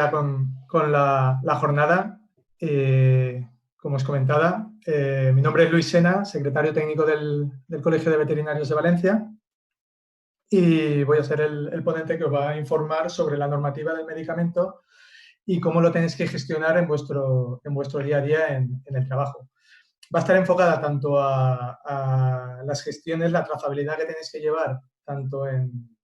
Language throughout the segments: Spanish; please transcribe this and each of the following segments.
con la jornada. Como os comentaba, mi nombre es Luis Sena, secretario técnico del Colegio de Veterinarios de Valencia, y voy a ser el ponente que os va a informar sobre la normativa del medicamento y cómo lo tenéis que gestionar en vuestro día a día en el trabajo. Va a estar enfocada tanto a las gestiones, la trazabilidad que tenéis que llevar, tanto en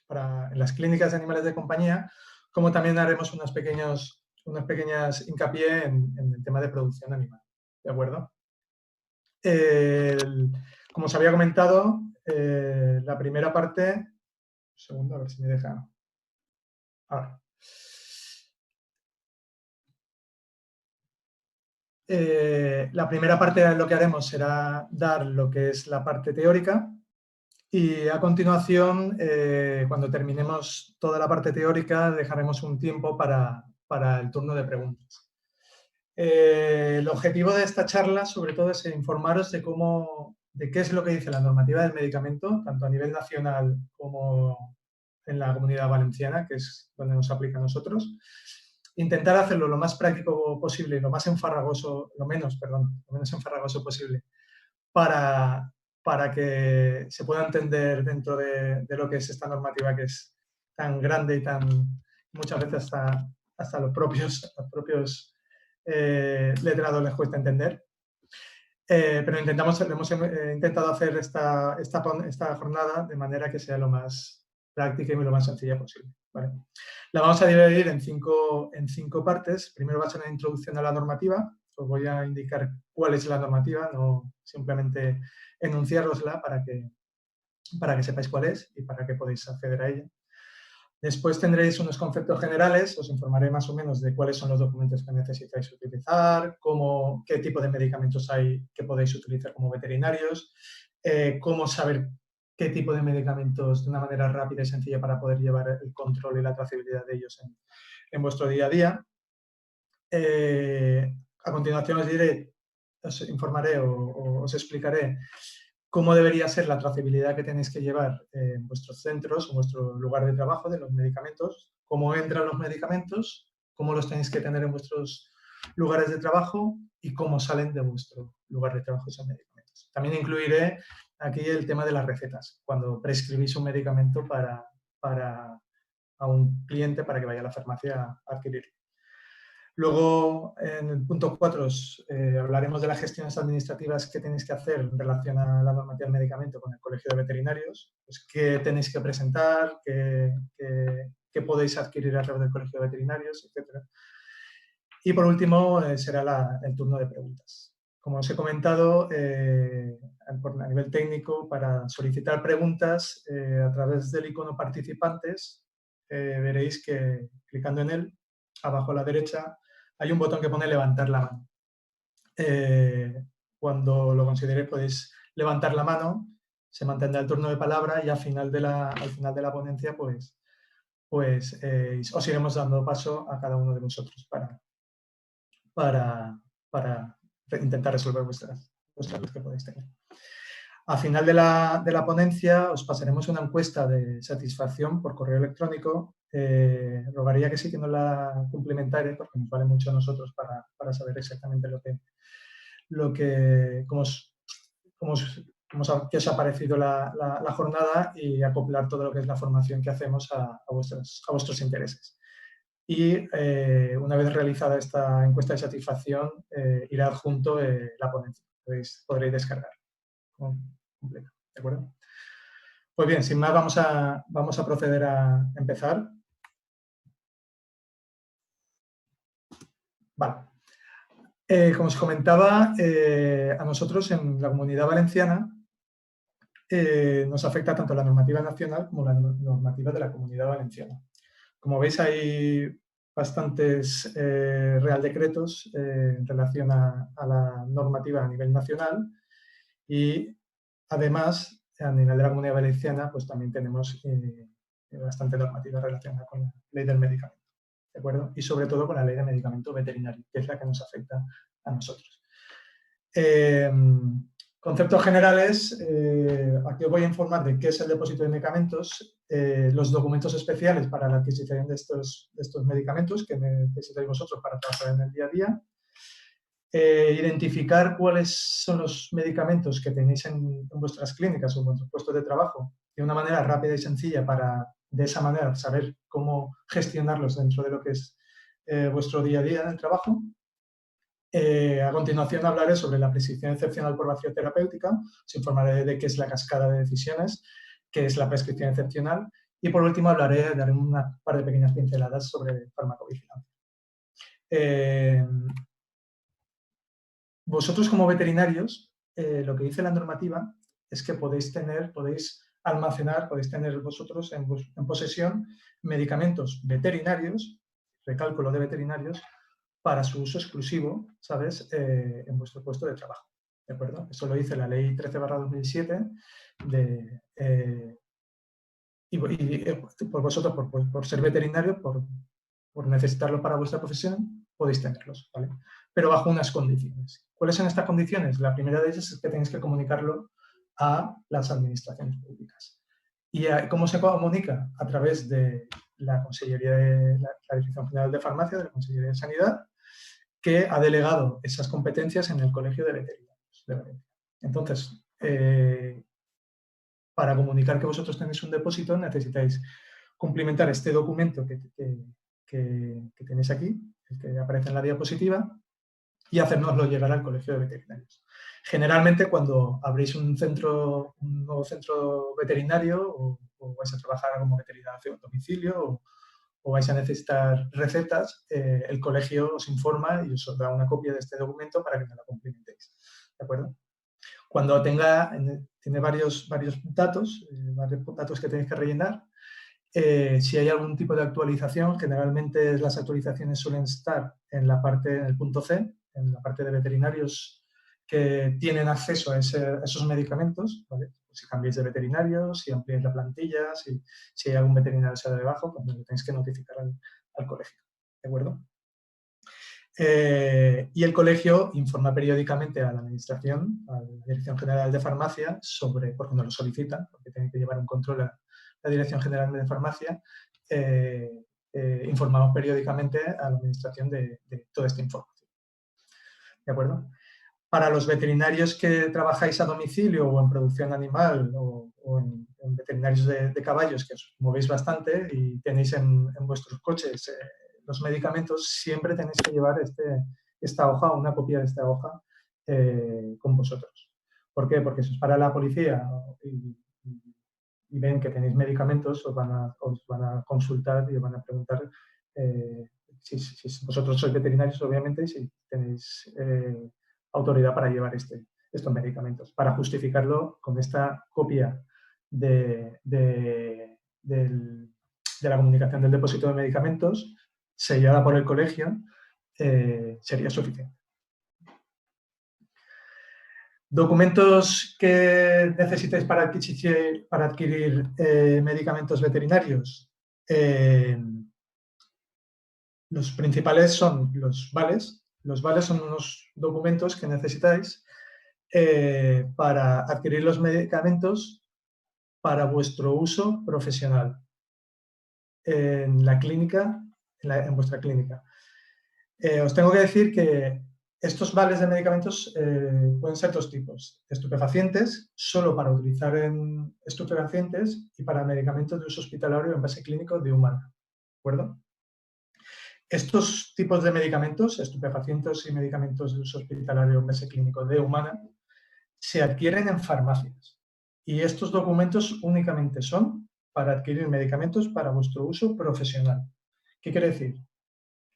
las clínicas de animales de compañía, como también haremos unas pequeñas hincapié en el tema de producción animal. ¿De acuerdo? Como os había comentado, la primera parte... Un segundo, a ver si me deja... Ahora. La primera parte de lo que haremos será dar lo que es la parte teórica y a continuación, cuando terminemos toda la parte teórica, dejaremos un tiempo para el turno de preguntas. El objetivo de esta charla, sobre todo, es informaros de qué es lo que dice la normativa del medicamento, tanto a nivel nacional como en la Comunidad Valenciana, que es donde nos aplica a nosotros. Intentar hacerlo lo más práctico posible y lo menos enfarragoso posible para que se pueda entender dentro de lo que es esta normativa, que es tan grande y muchas veces hasta los propios letrados les cuesta entender. Pero hemos intentado hacer esta jornada de manera que sea lo más práctica y lo más sencilla posible. ¿Vale? La vamos a dividir en cinco partes. Primero va a ser una introducción a la normativa. Os voy a indicar cuál es la normativa, no simplemente enunciárosla para que sepáis cuál es y para que podáis acceder a ella. Después tendréis unos conceptos generales, os informaré más o menos de cuáles son los documentos que necesitáis utilizar, qué tipo de medicamentos hay que podéis utilizar como veterinarios, cómo saber qué tipo de medicamentos de una manera rápida y sencilla para poder llevar el control y la trazabilidad de ellos en vuestro día a día. A continuación os informaré o os explicaré cómo debería ser la trazabilidad que tenéis que llevar en vuestros centros, en vuestro lugar de trabajo de los medicamentos, cómo entran los medicamentos, cómo los tenéis que tener en vuestros lugares de trabajo y cómo salen de vuestro lugar de trabajo esos medicamentos. También incluiré aquí el tema de las recetas, cuando prescribís un medicamento a un cliente para que vaya a la farmacia a adquirirlo. Luego, en el punto 4, hablaremos de las gestiones administrativas que tenéis que hacer en relación a la normativa del medicamento con el Colegio de Veterinarios, pues, qué tenéis que presentar, qué podéis adquirir a través del Colegio de Veterinarios, etc. Y por último, será el turno de preguntas. Como os he comentado, a nivel técnico, para solicitar preguntas a través del icono participantes, veréis que clicando en él, abajo a la derecha, hay un botón que pone levantar la mano. Cuando lo consideréis podéis levantar la mano, se mantendrá el turno de palabra y al final de la ponencia pues os iremos dando paso a cada uno de vosotros para intentar resolver vuestras dudas que podéis tener. Al final de la ponencia os pasaremos una encuesta de satisfacción por correo electrónico. Rogaría que sí que nos la complementáis porque nos vale mucho a nosotros para saber exactamente qué os ha parecido la jornada y acoplar todo lo que es la formación que hacemos a vuestros intereses. Y una vez realizada esta encuesta de satisfacción, irá adjunto la ponencia. Podréis descargar completa. ¿De acuerdo? Pues bien, sin más, vamos a proceder a empezar. Vale. Como os comentaba, a nosotros en la Comunidad Valenciana nos afecta tanto la normativa nacional como la normativa de la Comunidad Valenciana. Como veis, hay bastantes real decretos en relación a la normativa a nivel nacional y, además, a nivel de la Comunidad Valenciana, pues también tenemos bastante normativa relacionada con la ley del medicamento, ¿de acuerdo? Y sobre todo con la ley de medicamento veterinario, que es la que nos afecta a nosotros. Conceptos generales, aquí os voy a informar de qué es el depósito de medicamentos, los documentos especiales para la adquisición de estos medicamentos que necesitáis vosotros para trabajar en el día a día, identificar cuáles son los medicamentos que tenéis en vuestras clínicas o en vuestros puestos de trabajo de una manera rápida y sencilla para, de esa manera, saber cómo gestionarlos dentro de lo que es vuestro día a día en el trabajo. A continuación hablaré sobre la prescripción excepcional por vacío terapéutica, os informaré de qué es la cascada de decisiones, qué es la prescripción excepcional y por último daré una par de pequeñas pinceladas sobre farmacovigilancia. Vosotros como veterinarios, lo que dice la normativa es que podéis almacenar, podéis tener vosotros en posesión medicamentos veterinarios, recálculo de veterinarios, para su uso exclusivo, ¿sabes?, en vuestro puesto de trabajo, ¿de acuerdo? Eso lo dice la Ley 13/2007 por vosotros, por ser veterinario, por necesitarlo para vuestra profesión, podéis tenerlos, ¿vale? Pero bajo unas condiciones. ¿Cuáles son estas condiciones? La primera de ellas es que tenéis que comunicarlo a las administraciones públicas. ¿Y cómo se comunica? A través de la Consellería de la Dirección General de Farmacia, de la Consellería de Sanidad, que ha delegado esas competencias en el Colegio de Veterinarios de Valencia. Entonces, para comunicar que vosotros tenéis un depósito, necesitáis cumplimentar este documento que tenéis aquí, el que aparece en la diapositiva, y hacérnoslo llegar al Colegio de Veterinarios. Generalmente, cuando abrís un nuevo centro veterinario o vais a trabajar como veterinario a domicilio o vais a necesitar recetas, el colegio os informa y os da una copia de este documento para que me lo cumplimentéis. ¿De acuerdo? Cuando tiene varios datos que tenéis que rellenar, si hay algún tipo de actualización, generalmente las actualizaciones suelen estar en el punto C, en la parte de veterinarios que tienen acceso a esos medicamentos, ¿vale? Si cambiáis de veterinario, si ampliáis la plantilla, si hay algún veterinario que se da de bajo, pues lo tenéis que notificar al colegio, ¿de acuerdo? Y el colegio informa periódicamente a la administración, a la Dirección General de Farmacia, porque nos lo solicitan, porque tienen que llevar un control a la Dirección General de Farmacia, informamos periódicamente a la administración de toda esta información. ¿De acuerdo? Para los veterinarios que trabajáis a domicilio o en producción animal o en veterinarios de caballos, que os movéis bastante y tenéis en vuestros coches los medicamentos, siempre tenéis que llevar esta hoja, una copia de esta hoja con vosotros. ¿Por qué? Porque si os para la policía y ven que tenéis medicamentos, os van a consultar y os van a preguntar si vosotros sois veterinarios, obviamente, y si tenéis autoridad para llevar estos medicamentos, para justificarlo con esta copia de la comunicación del depósito de medicamentos sellada por el colegio, sería suficiente. Documentos que necesitáis para adquirir medicamentos veterinarios. Los principales son los vales. Los vales son unos documentos que necesitáis para adquirir los medicamentos para vuestro uso profesional en la clínica, en vuestra clínica. Os tengo que decir que estos vales de medicamentos pueden ser dos tipos. Estupefacientes, solo para utilizar en estupefacientes, y para medicamentos de uso hospitalario en base clínico de humana. ¿De acuerdo? Estos tipos de medicamentos, estupefacientes y medicamentos de uso hospitalario en base clínico de humana, se adquieren en farmacias. Y estos documentos únicamente son para adquirir medicamentos para vuestro uso profesional. ¿Qué quiere decir?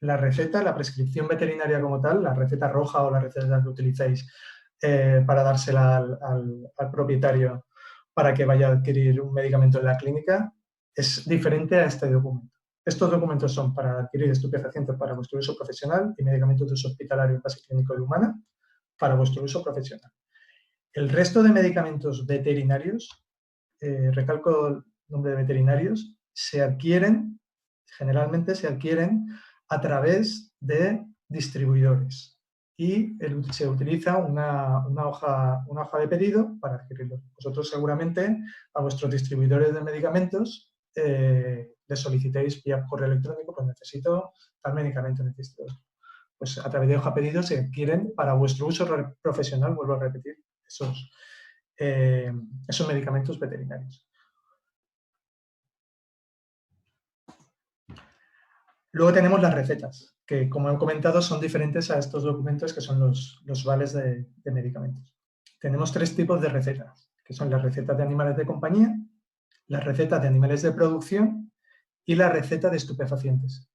La receta, la prescripción veterinaria como tal, la receta roja o la receta que utilicéis para dársela al propietario para que vaya a adquirir un medicamento en la clínica, es diferente a este documento. Estos documentos son para adquirir estupefacientes para vuestro uso profesional y medicamentos de uso hospitalario en base clínico de humana para vuestro uso profesional. El resto de medicamentos veterinarios, recalco el nombre de veterinarios, generalmente se adquieren a través de distribuidores. y se utiliza una hoja de pedido para adquirirlo. Vosotros seguramente a vuestros distribuidores de medicamentos les solicitéis vía correo electrónico, pues necesito tal medicamento, necesito esto. Pues a través de hoja de pedido se adquieren para vuestro uso profesional, vuelvo a repetir, esos medicamentos veterinarios. Luego tenemos las recetas, que como he comentado son diferentes a estos documentos que son los vales de medicamentos. Tenemos 3 tipos de recetas, que son las recetas de animales de compañía, las recetas de animales de producción y la receta de estupefacientes.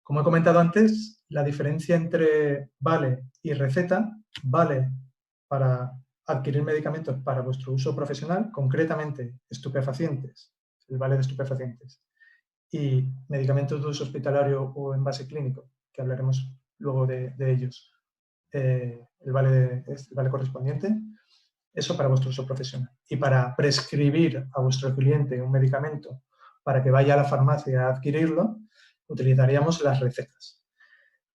Como he comentado antes, la diferencia entre vale y receta: vale para adquirir medicamentos para vuestro uso profesional, concretamente estupefacientes, el vale de estupefacientes, y medicamentos de uso hospitalario o en base clínico, que hablaremos luego de ellos, el vale correspondiente, eso para vuestro uso profesional. Y para prescribir a vuestro cliente un medicamento para que vaya a la farmacia a adquirirlo, utilizaríamos las recetas.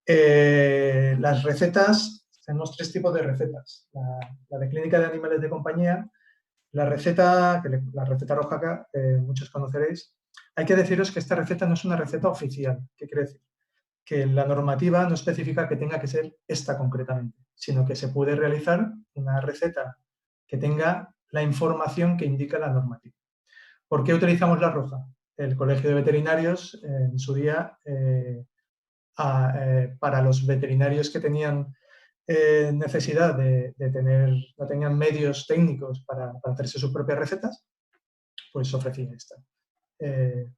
Las recetas, tenemos 3 tipos de recetas. La de clínica de animales de compañía, la receta roja que muchos conoceréis. Hay que deciros que esta receta no es una receta oficial. ¿Qué quiere decir? Que la normativa no especifica que tenga que ser esta concretamente, sino que se puede realizar una receta que tenga la información que indica la normativa. ¿Por qué utilizamos la roja? El Colegio de Veterinarios, en su día, para los veterinarios que tenían necesidad no tenían medios técnicos para hacerse sus propias recetas, pues ofrecía esta.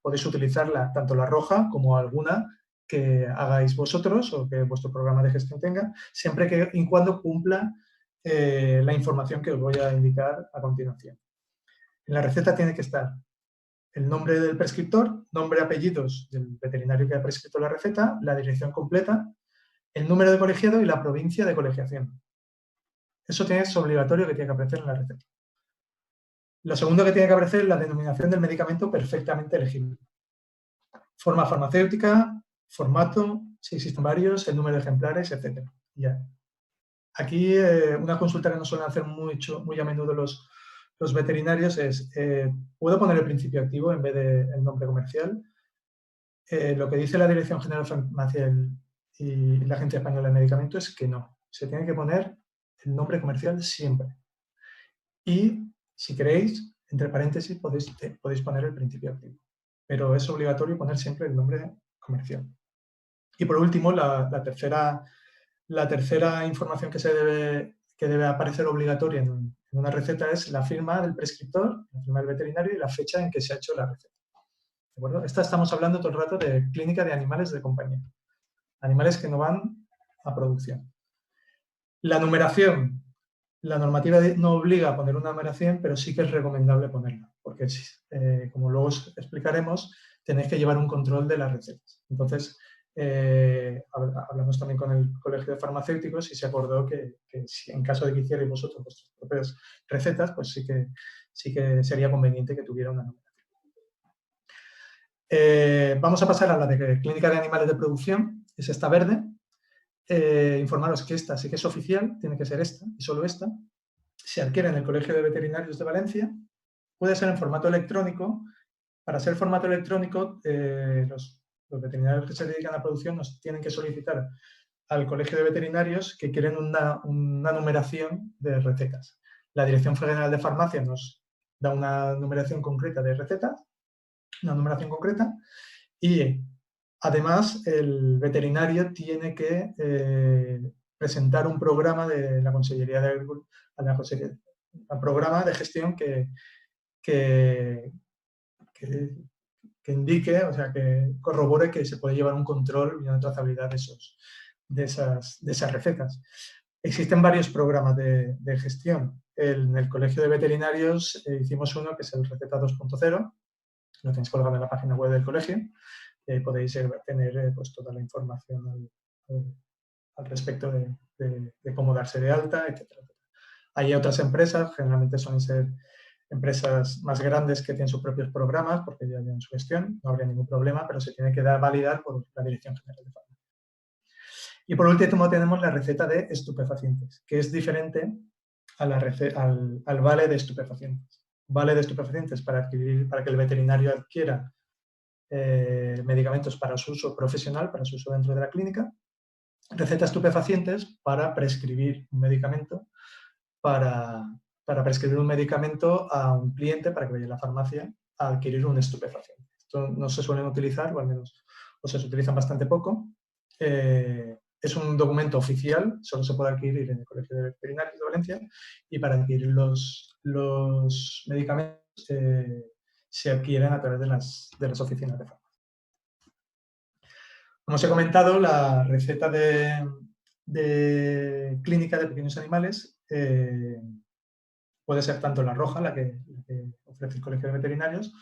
Podéis utilizarla tanto la roja como alguna que hagáis vosotros o que vuestro programa de gestión tenga, siempre y cuando cumpla la información que os voy a indicar a continuación. En la receta tiene que estar el nombre del prescriptor, nombre y apellidos del veterinario que ha prescrito la receta, la dirección completa, el número de colegiado y la provincia de colegiación. Eso es obligatorio que tiene que aparecer en la receta. Lo segundo que tiene que aparecer es la denominación del medicamento perfectamente elegible. Forma farmacéutica, formato, si existen varios, el número de ejemplares, etc. Ya. Aquí una consulta que nos suelen hacer muy a menudo los veterinarios es, ¿puedo poner el principio activo en vez del nombre comercial? Lo que dice la Dirección General de Farmacia y la Agencia Española de Medicamentos es que no. Se tiene que poner el nombre comercial siempre. Y, si queréis, entre paréntesis, podéis poner el principio activo. Pero es obligatorio poner siempre el nombre comercial. Y por último, la tercera información que debe aparecer obligatoria en una receta es la firma del prescriptor, la firma del veterinario y la fecha en que se ha hecho la receta. ¿De acuerdo? Estamos hablando todo el rato de clínica de animales de compañía. Animales que no van a producción. La numeración. La normativa no obliga a poner una numeración, pero sí que es recomendable ponerla, porque como luego os explicaremos, tenéis que llevar un control de las recetas. Entonces, hablamos también con el Colegio de Farmacéuticos y se acordó que si en caso de que hicierais vosotros vuestras propias recetas, pues sí que sería conveniente que tuviera una numeración. Vamos a pasar a la de clínica de animales de producción, es esta verde. Informaros que esta sí que es oficial, tiene que ser esta y solo esta. Se adquiere en el Colegio de Veterinarios de Valencia. Puede ser en formato electrónico. Para ser formato electrónico, los veterinarios que se dedican a producción nos tienen que solicitar al Colegio de Veterinarios que quieren una numeración de recetas. La Dirección General de Farmacia nos da una numeración concreta de recetas, una numeración concreta, y además el veterinario tiene que presentar un programa de la Consellería de Agricultura, un programa de gestión que indique, o sea, que corrobore que se puede llevar un control y una trazabilidad de esas recetas. Existen varios programas de gestión. En el Colegio de Veterinarios hicimos uno que es el Receta 2.0, lo tenéis colgado en la página web del colegio, podéis tener pues, toda la información al respecto de cómo darse de alta, etc. Hay otras empresas, generalmente suelen ser empresas más grandes que tienen sus propios programas porque ya llevan su gestión, no habría ningún problema, pero se tiene que validar por la Dirección General de Farmacia. Y por último tenemos la receta de estupefacientes, que es diferente a al vale de estupefacientes. Vale de estupefacientes para que el veterinario adquiera medicamentos para su uso profesional, para su uso dentro de la clínica. Receta estupefacientes para prescribir un medicamento, para prescribir un medicamento a un cliente para que vaya a la farmacia a adquirir un estupefaciente. Esto no se suelen utilizar, o al menos se utilizan bastante poco. Es un documento oficial, solo se puede adquirir en el Colegio de Veterinarios de Valencia, y para adquirir los medicamentos se adquieren a través de las oficinas de farmacia. Como os he comentado, la receta de clínica de pequeños animales puede ser tanto la roja, la que ofrece el Colegio de Veterinarios,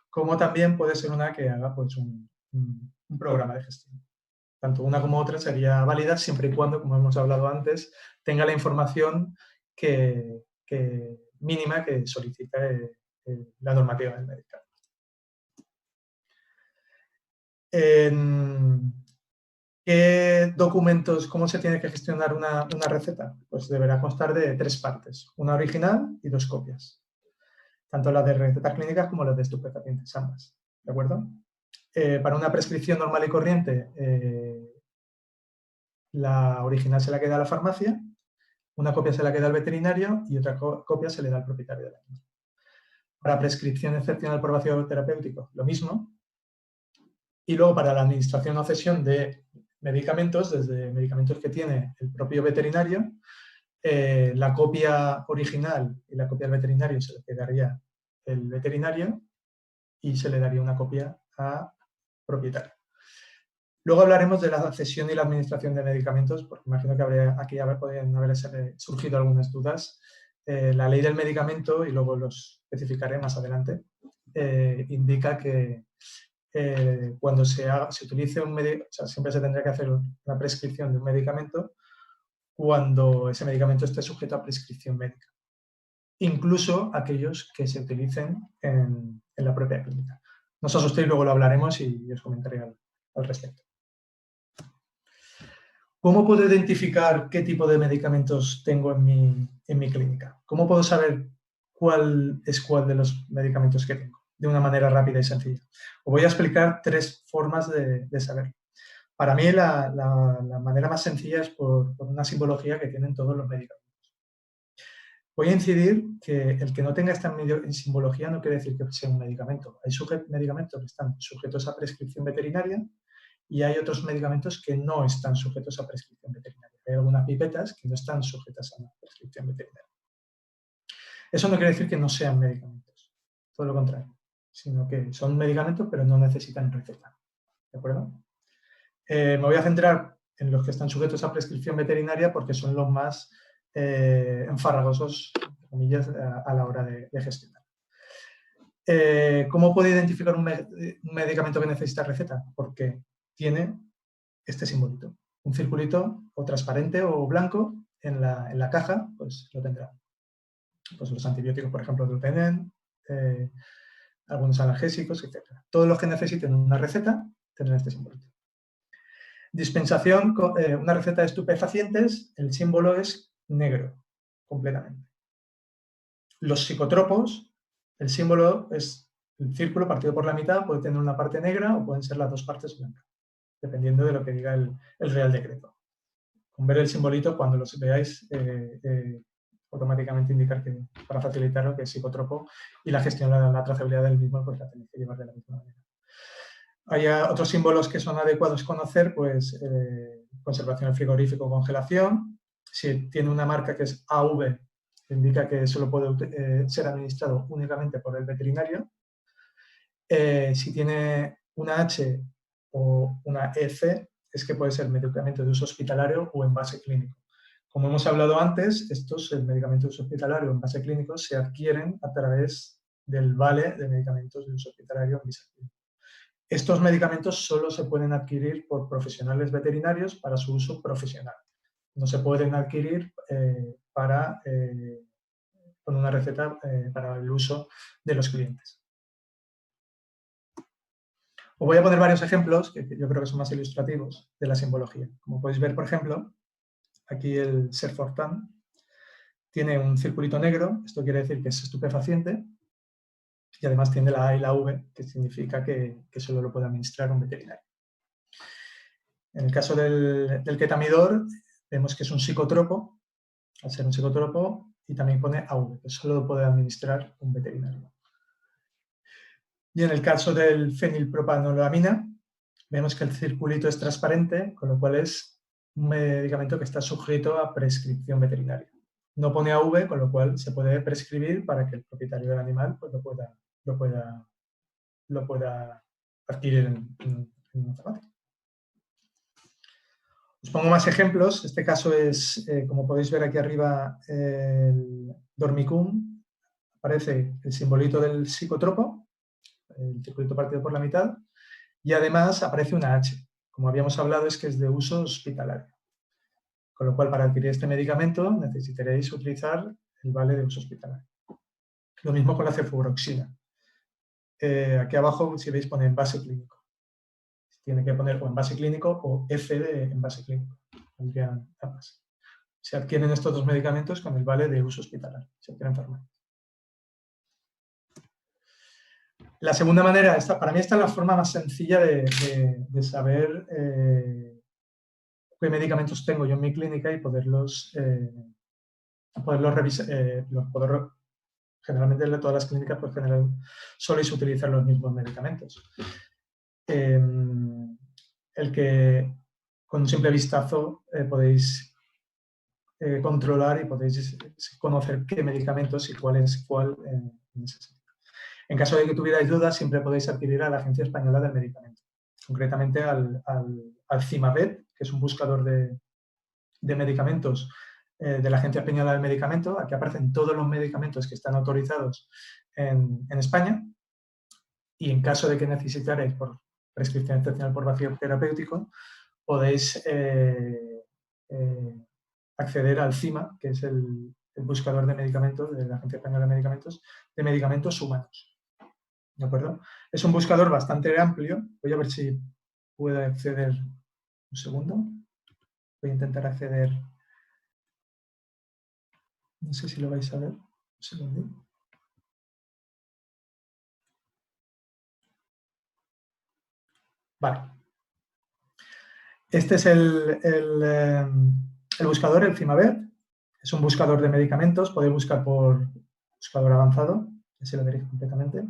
como también puede ser una que haga pues, un programa de gestión. Tanto una como otra sería válida siempre y cuando, como hemos hablado antes, tenga la información mínima que solicita la normativa del medicamento. ¿Qué documentos, cómo se tiene que gestionar una receta? Pues deberá constar de 3 partes, una original y 2 copias. Tanto las de recetas clínicas como las de estupefacientes, ambas. ¿De acuerdo? Para una prescripción normal y corriente, la original se la queda a la farmacia, una copia se la queda al veterinario y otra copia se le da al propietario de la misma. Para prescripción excepcional por vacío terapéutico, lo mismo. Y luego para la administración o cesión de medicamentos, desde medicamentos que tiene el propio veterinario, la copia original y la copia al veterinario se le quedaría el veterinario y se le daría una copia al propietario. Luego hablaremos de la cesión y la administración de medicamentos, porque imagino que aquí podrían haber surgido algunas dudas. La ley del medicamento, y luego los especificaré más adelante, indica que cuando se utilice un medicamento, o sea, siempre se tendrá que hacer una prescripción de un medicamento cuando ese medicamento esté sujeto a prescripción médica, incluso aquellos que se utilicen en la propia clínica. No os asustéis, luego lo hablaremos y os comentaré al respecto. ¿Cómo puedo identificar qué tipo de medicamentos tengo en mi clínica? ¿Cómo puedo saber cuál es cuál de los medicamentos que tengo? De una manera rápida y sencilla. Os voy a explicar 3 formas de saberlo. Para mí la manera más sencilla es por una simbología que tienen todos los medicamentos. Voy a incidir que el que no tenga esta simbología no quiere decir que sea un medicamento. Hay medicamentos que están sujetos a prescripción veterinaria y hay otros medicamentos que no están sujetos a prescripción veterinaria. Hay algunas pipetas que no están sujetas a prescripción veterinaria. Eso no quiere decir que no sean medicamentos, todo lo contrario, sino que son medicamentos pero no necesitan receta. ¿De acuerdo? Me voy a centrar en los que están sujetos a prescripción veterinaria porque son los más enfarragosos, entre comillas, a la hora de gestionar. ¿Cómo puedo identificar un medicamento que necesita receta? Porque tiene este simbolito. Un circulito o transparente o blanco en la caja, pues lo tendrá. Pues los antibióticos, por ejemplo, Dupenen, algunos analgésicos, etc. Todos los que necesiten una receta tendrán este simbolito. Dispensación, una receta de estupefacientes, el símbolo es negro, completamente. Los psicotropos, el símbolo es el círculo partido por la mitad, puede tener una parte negra o pueden ser las 2 partes blancas, dependiendo de lo que diga el Real Decreto. Con ver el simbolito, cuando los veáis, automáticamente indicar que, para facilitarlo, que es psicotropo y la gestión, la trazabilidad del mismo, pues la tenéis que llevar de la misma manera. Hay otros símbolos que son adecuados conocer, pues conservación en frigorífico o congelación. Si tiene una marca que es AV, indica que solo puede ser administrado únicamente por el veterinario. Si tiene una H o una EC, es que puede ser medicamento de uso hospitalario o envase clínico. Como hemos hablado antes, estos medicamentos de uso hospitalario o envase clínico se adquieren a través del vale de medicamentos de uso hospitalario o envase clínico. Estos medicamentos solo se pueden adquirir por profesionales veterinarios para su uso profesional. No se pueden adquirir con una receta para el uso de los clientes. Os voy a poner varios ejemplos que yo creo que son más ilustrativos de la simbología. Como podéis ver, por ejemplo, aquí el Serfortan tiene un circulito negro, esto quiere decir que es estupefaciente, y además tiene la A y la V, que significa que solo lo puede administrar un veterinario. En el caso del ketamidor, vemos que es un psicotropo, al ser un psicotropo, y también pone AV, que solo lo puede administrar un veterinario. Y en el caso del fenilpropanolamina, vemos que el circulito es transparente, con lo cual es un medicamento que está sujeto a prescripción veterinaria. No pone AV, con lo cual se puede prescribir para que el propietario del animal pues, lo pueda adquirir en una farmacia. Os pongo más ejemplos. Este caso es, como podéis ver aquí arriba, el Dormicum. Aparece el simbolito del psicotropo, el circulito partido por la mitad, y además aparece una H. Como habíamos hablado, es que es de uso hospitalario. Con lo cual, para adquirir este medicamento necesitaréis utilizar el vale de uso hospitalario. Lo mismo con la cefuroxina. Aquí abajo, si veis, pone envase clínico. Tiene que poner o envase clínico o F de envase clínico. Ambas. Se adquieren estos dos medicamentos con el vale de uso hospitalario. Se adquieren farmacias. La segunda manera, para mí esta es la forma más sencilla de saber qué medicamentos tengo yo en mi clínica y poderlos revisar. Generalmente en todas las clínicas pues, soléis utilizar los mismos medicamentos. El que con un simple vistazo podéis controlar y podéis conocer qué medicamentos y cuál es cuál en ese sentido. En caso de que tuvierais dudas, siempre podéis adquirir a la Agencia Española del Medicamento, concretamente al Cimabet, que es un buscador de medicamentos de la Agencia Española del Medicamento. Aquí aparecen todos los medicamentos que están autorizados en España, y en caso de que necesitarais por prescripción excepcional por vacío terapéutico, podéis acceder al CIMA, que es el buscador de medicamentos de la Agencia Española de Medicamentos Humanos. ¿De acuerdo? Es un buscador bastante amplio. Voy a ver si puedo acceder. Un segundo. Voy a intentar acceder. No sé si lo vais a ver. Un segundo. Vale. Este es el buscador, el Cimabet. Es un buscador de medicamentos. Podéis buscar por buscador avanzado. Así lo veréis completamente.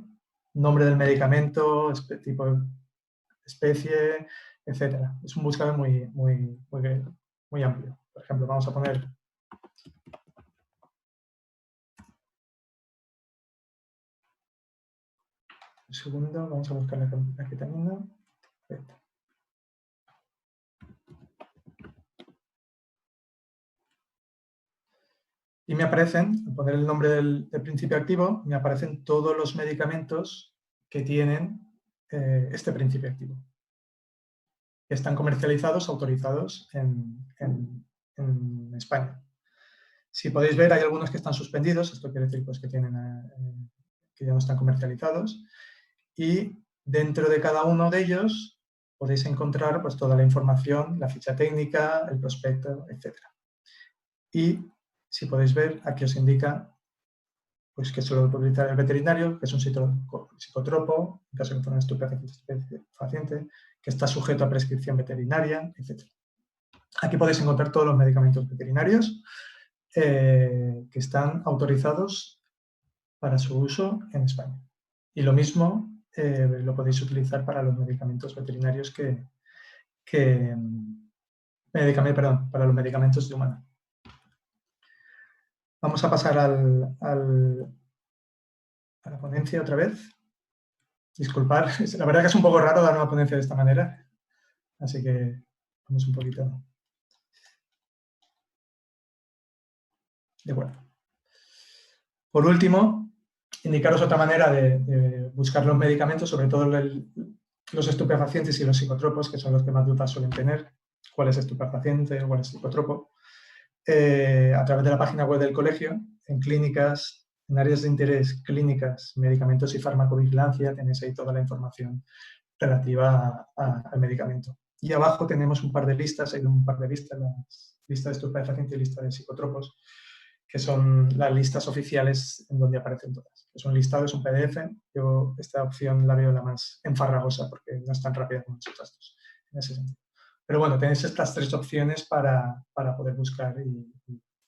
Nombre del medicamento, tipo, especie, etcétera. Es un buscador muy amplio. Por ejemplo, vamos a poner un segundo, vamos a buscar la ketamina. Perfecto. Y me aparecen, al poner el nombre del principio activo, me aparecen todos los medicamentos que tienen este principio activo. Que están comercializados, autorizados en España. Si podéis ver, hay algunos que están suspendidos, esto quiere decir pues, que ya no están comercializados, y dentro de cada uno de ellos podéis encontrar pues, toda la información, la ficha técnica, el prospecto, etc. Y si podéis ver, aquí os indica pues, que solo puede utilizar el veterinario, que es un psicotropo, en caso de que fuera un estupefaciente, que está sujeto a prescripción veterinaria, etc. Aquí podéis encontrar todos los medicamentos veterinarios que están autorizados para su uso en España. Y lo mismo lo podéis utilizar para los medicamentos veterinarios para los medicamentos de humano. Vamos a pasar a la ponencia otra vez. Disculpad, la verdad que es un poco raro dar una ponencia de esta manera, así que vamos un poquito. De acuerdo. Por último, indicaros otra manera de buscar los medicamentos, sobre todo los estupefacientes y los psicotropos, que son los que más dudas suelen tener. ¿Cuál es estupefaciente o cuál es psicotropo? A través de la página web del colegio, en clínicas, en áreas de interés, clínicas, medicamentos y farmacovigilancia, tenéis ahí toda la información relativa al medicamento. Y abajo tenemos un par de listas, hay un par de listas, la lista de estupefacientes y lista de psicotropos, que son las listas oficiales en donde aparecen todas. Es un listado, es un PDF. Yo esta opción la veo la más enfarragosa porque no es tan rápida como los otros dos, en ese sentido. Pero bueno, tenéis estas tres opciones para poder buscar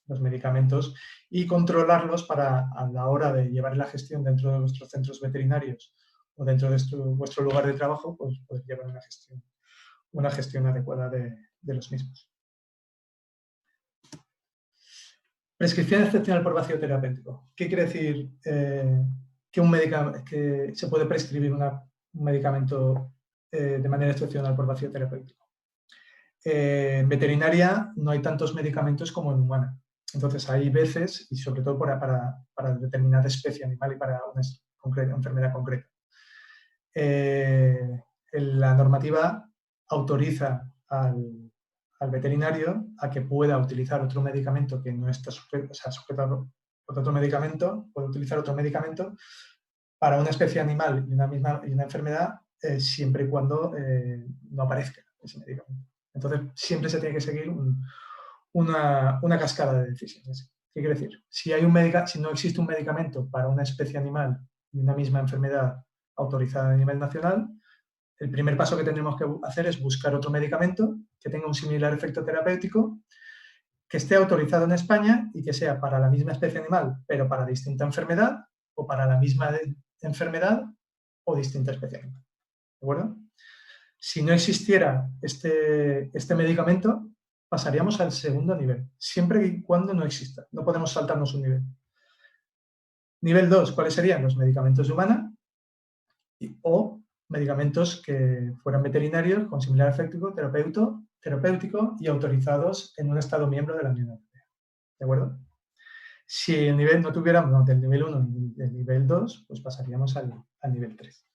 los medicamentos y controlarlos para, a la hora de llevar la gestión dentro de vuestros centros veterinarios o dentro de vuestro lugar de trabajo, pues poder llevar una gestión adecuada de los mismos. Prescripción excepcional por vacío terapéutico. ¿Qué quiere decir que se puede prescribir un medicamento de manera excepcional por vacío terapéutico? En veterinaria no hay tantos medicamentos como en humana. Entonces hay veces, y sobre todo para determinada especie animal y para una enfermedad concreta, la normativa autoriza al veterinario a que pueda utilizar otro medicamento que no está sujetado por otro medicamento, puede utilizar otro medicamento para una especie animal y una enfermedad siempre y cuando no aparezca ese medicamento. Entonces, siempre se tiene que seguir una cascada de decisiones. ¿Qué quiere decir? Si no existe un medicamento para una especie animal y una misma enfermedad autorizada a nivel nacional, el primer paso que tendremos que hacer es buscar otro medicamento que tenga un similar efecto terapéutico, que esté autorizado en España y que sea para la misma especie animal, pero para distinta enfermedad, o para la misma enfermedad o distinta especie animal. ¿De acuerdo? Si no existiera este medicamento, pasaríamos al segundo nivel, siempre y cuando no exista. No podemos saltarnos un nivel. Nivel 2, ¿cuáles serían? Los medicamentos de humana o medicamentos que fueran veterinarios con similar efecto terapéutico y autorizados en un Estado miembro de la Unión Europea. ¿De acuerdo? Si el nivel no tuviéramos del nivel 1 ni del nivel 2, pues pasaríamos al nivel 3,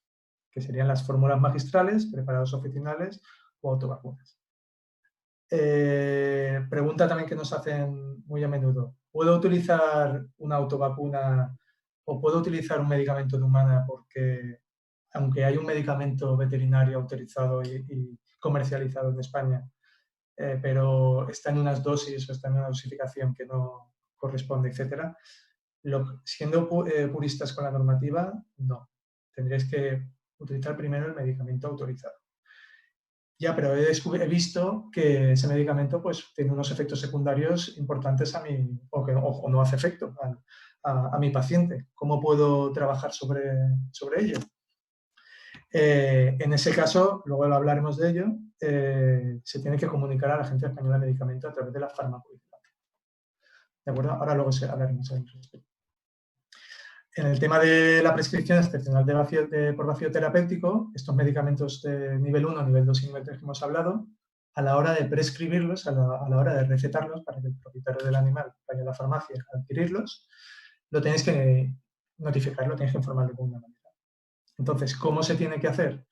que serían las fórmulas magistrales, preparados oficinales o autovacunas. Pregunta también que nos hacen muy a menudo. ¿Puedo utilizar una autovacuna o puedo utilizar un medicamento de humana porque, aunque hay un medicamento veterinario autorizado y comercializado en España, pero está en unas dosis o está en una dosificación que no corresponde, etcétera? Siendo puristas con la normativa, no. Tendréis que utilizar primero el medicamento autorizado. Ya, pero he visto que ese medicamento pues, tiene unos efectos secundarios importantes o no hace efecto a mi paciente. ¿Cómo puedo trabajar sobre ello? En ese caso, luego hablaremos de ello, se tiene que comunicar a la Agencia Española de Medicamentos a través de la farmacovigilancia. ¿De acuerdo? Ahora luego hablaremos al respecto. En el tema de la prescripción excepcional por vacío terapéutico, estos medicamentos de nivel 1, nivel 2 y nivel 3 que hemos hablado, a la hora de prescribirlos, a la hora de recetarlos para que el propietario del animal vaya a la farmacia a adquirirlos, lo tenéis que notificar, lo tenéis que informar de alguna manera. Entonces, ¿cómo se tiene que hacer?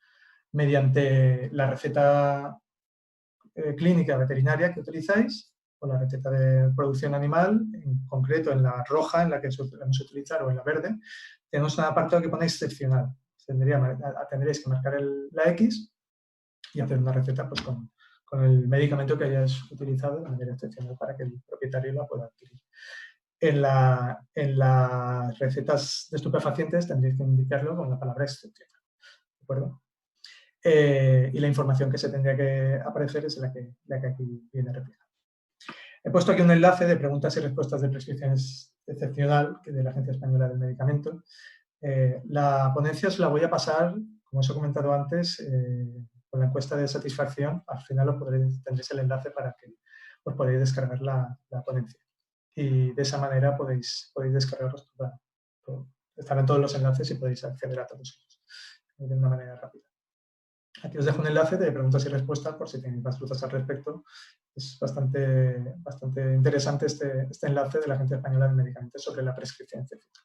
Mediante la receta clínica veterinaria que utilizáis, o la receta de producción animal, en concreto en la roja, en la que solemos utilizar, o en la verde, tenemos un apartado que pone excepcional. Tendréis que marcar la X y hacer una receta pues, con el medicamento que hayas utilizado de manera excepcional para que el propietario la pueda adquirir. En las recetas de estupefacientes tendréis que indicarlo con la palabra excepcional. ¿De acuerdo? Y la información que se tendría que aparecer es la que aquí viene reflejada. He puesto aquí un enlace de preguntas y respuestas de prescripciones excepcional de la Agencia Española del Medicamento. La ponencia os la voy a pasar, como os he comentado antes, con la encuesta de satisfacción. Al final tendréis el enlace para que os podáis descargar la ponencia. Y de esa manera podéis descargaros estarán todos los enlaces y podéis acceder a todos ellos de una manera rápida. Aquí os dejo un enlace de preguntas y respuestas por si tenéis más dudas al respecto. Es bastante interesante este enlace de la Agencia Española de Medicamentos sobre la prescripción excepcional.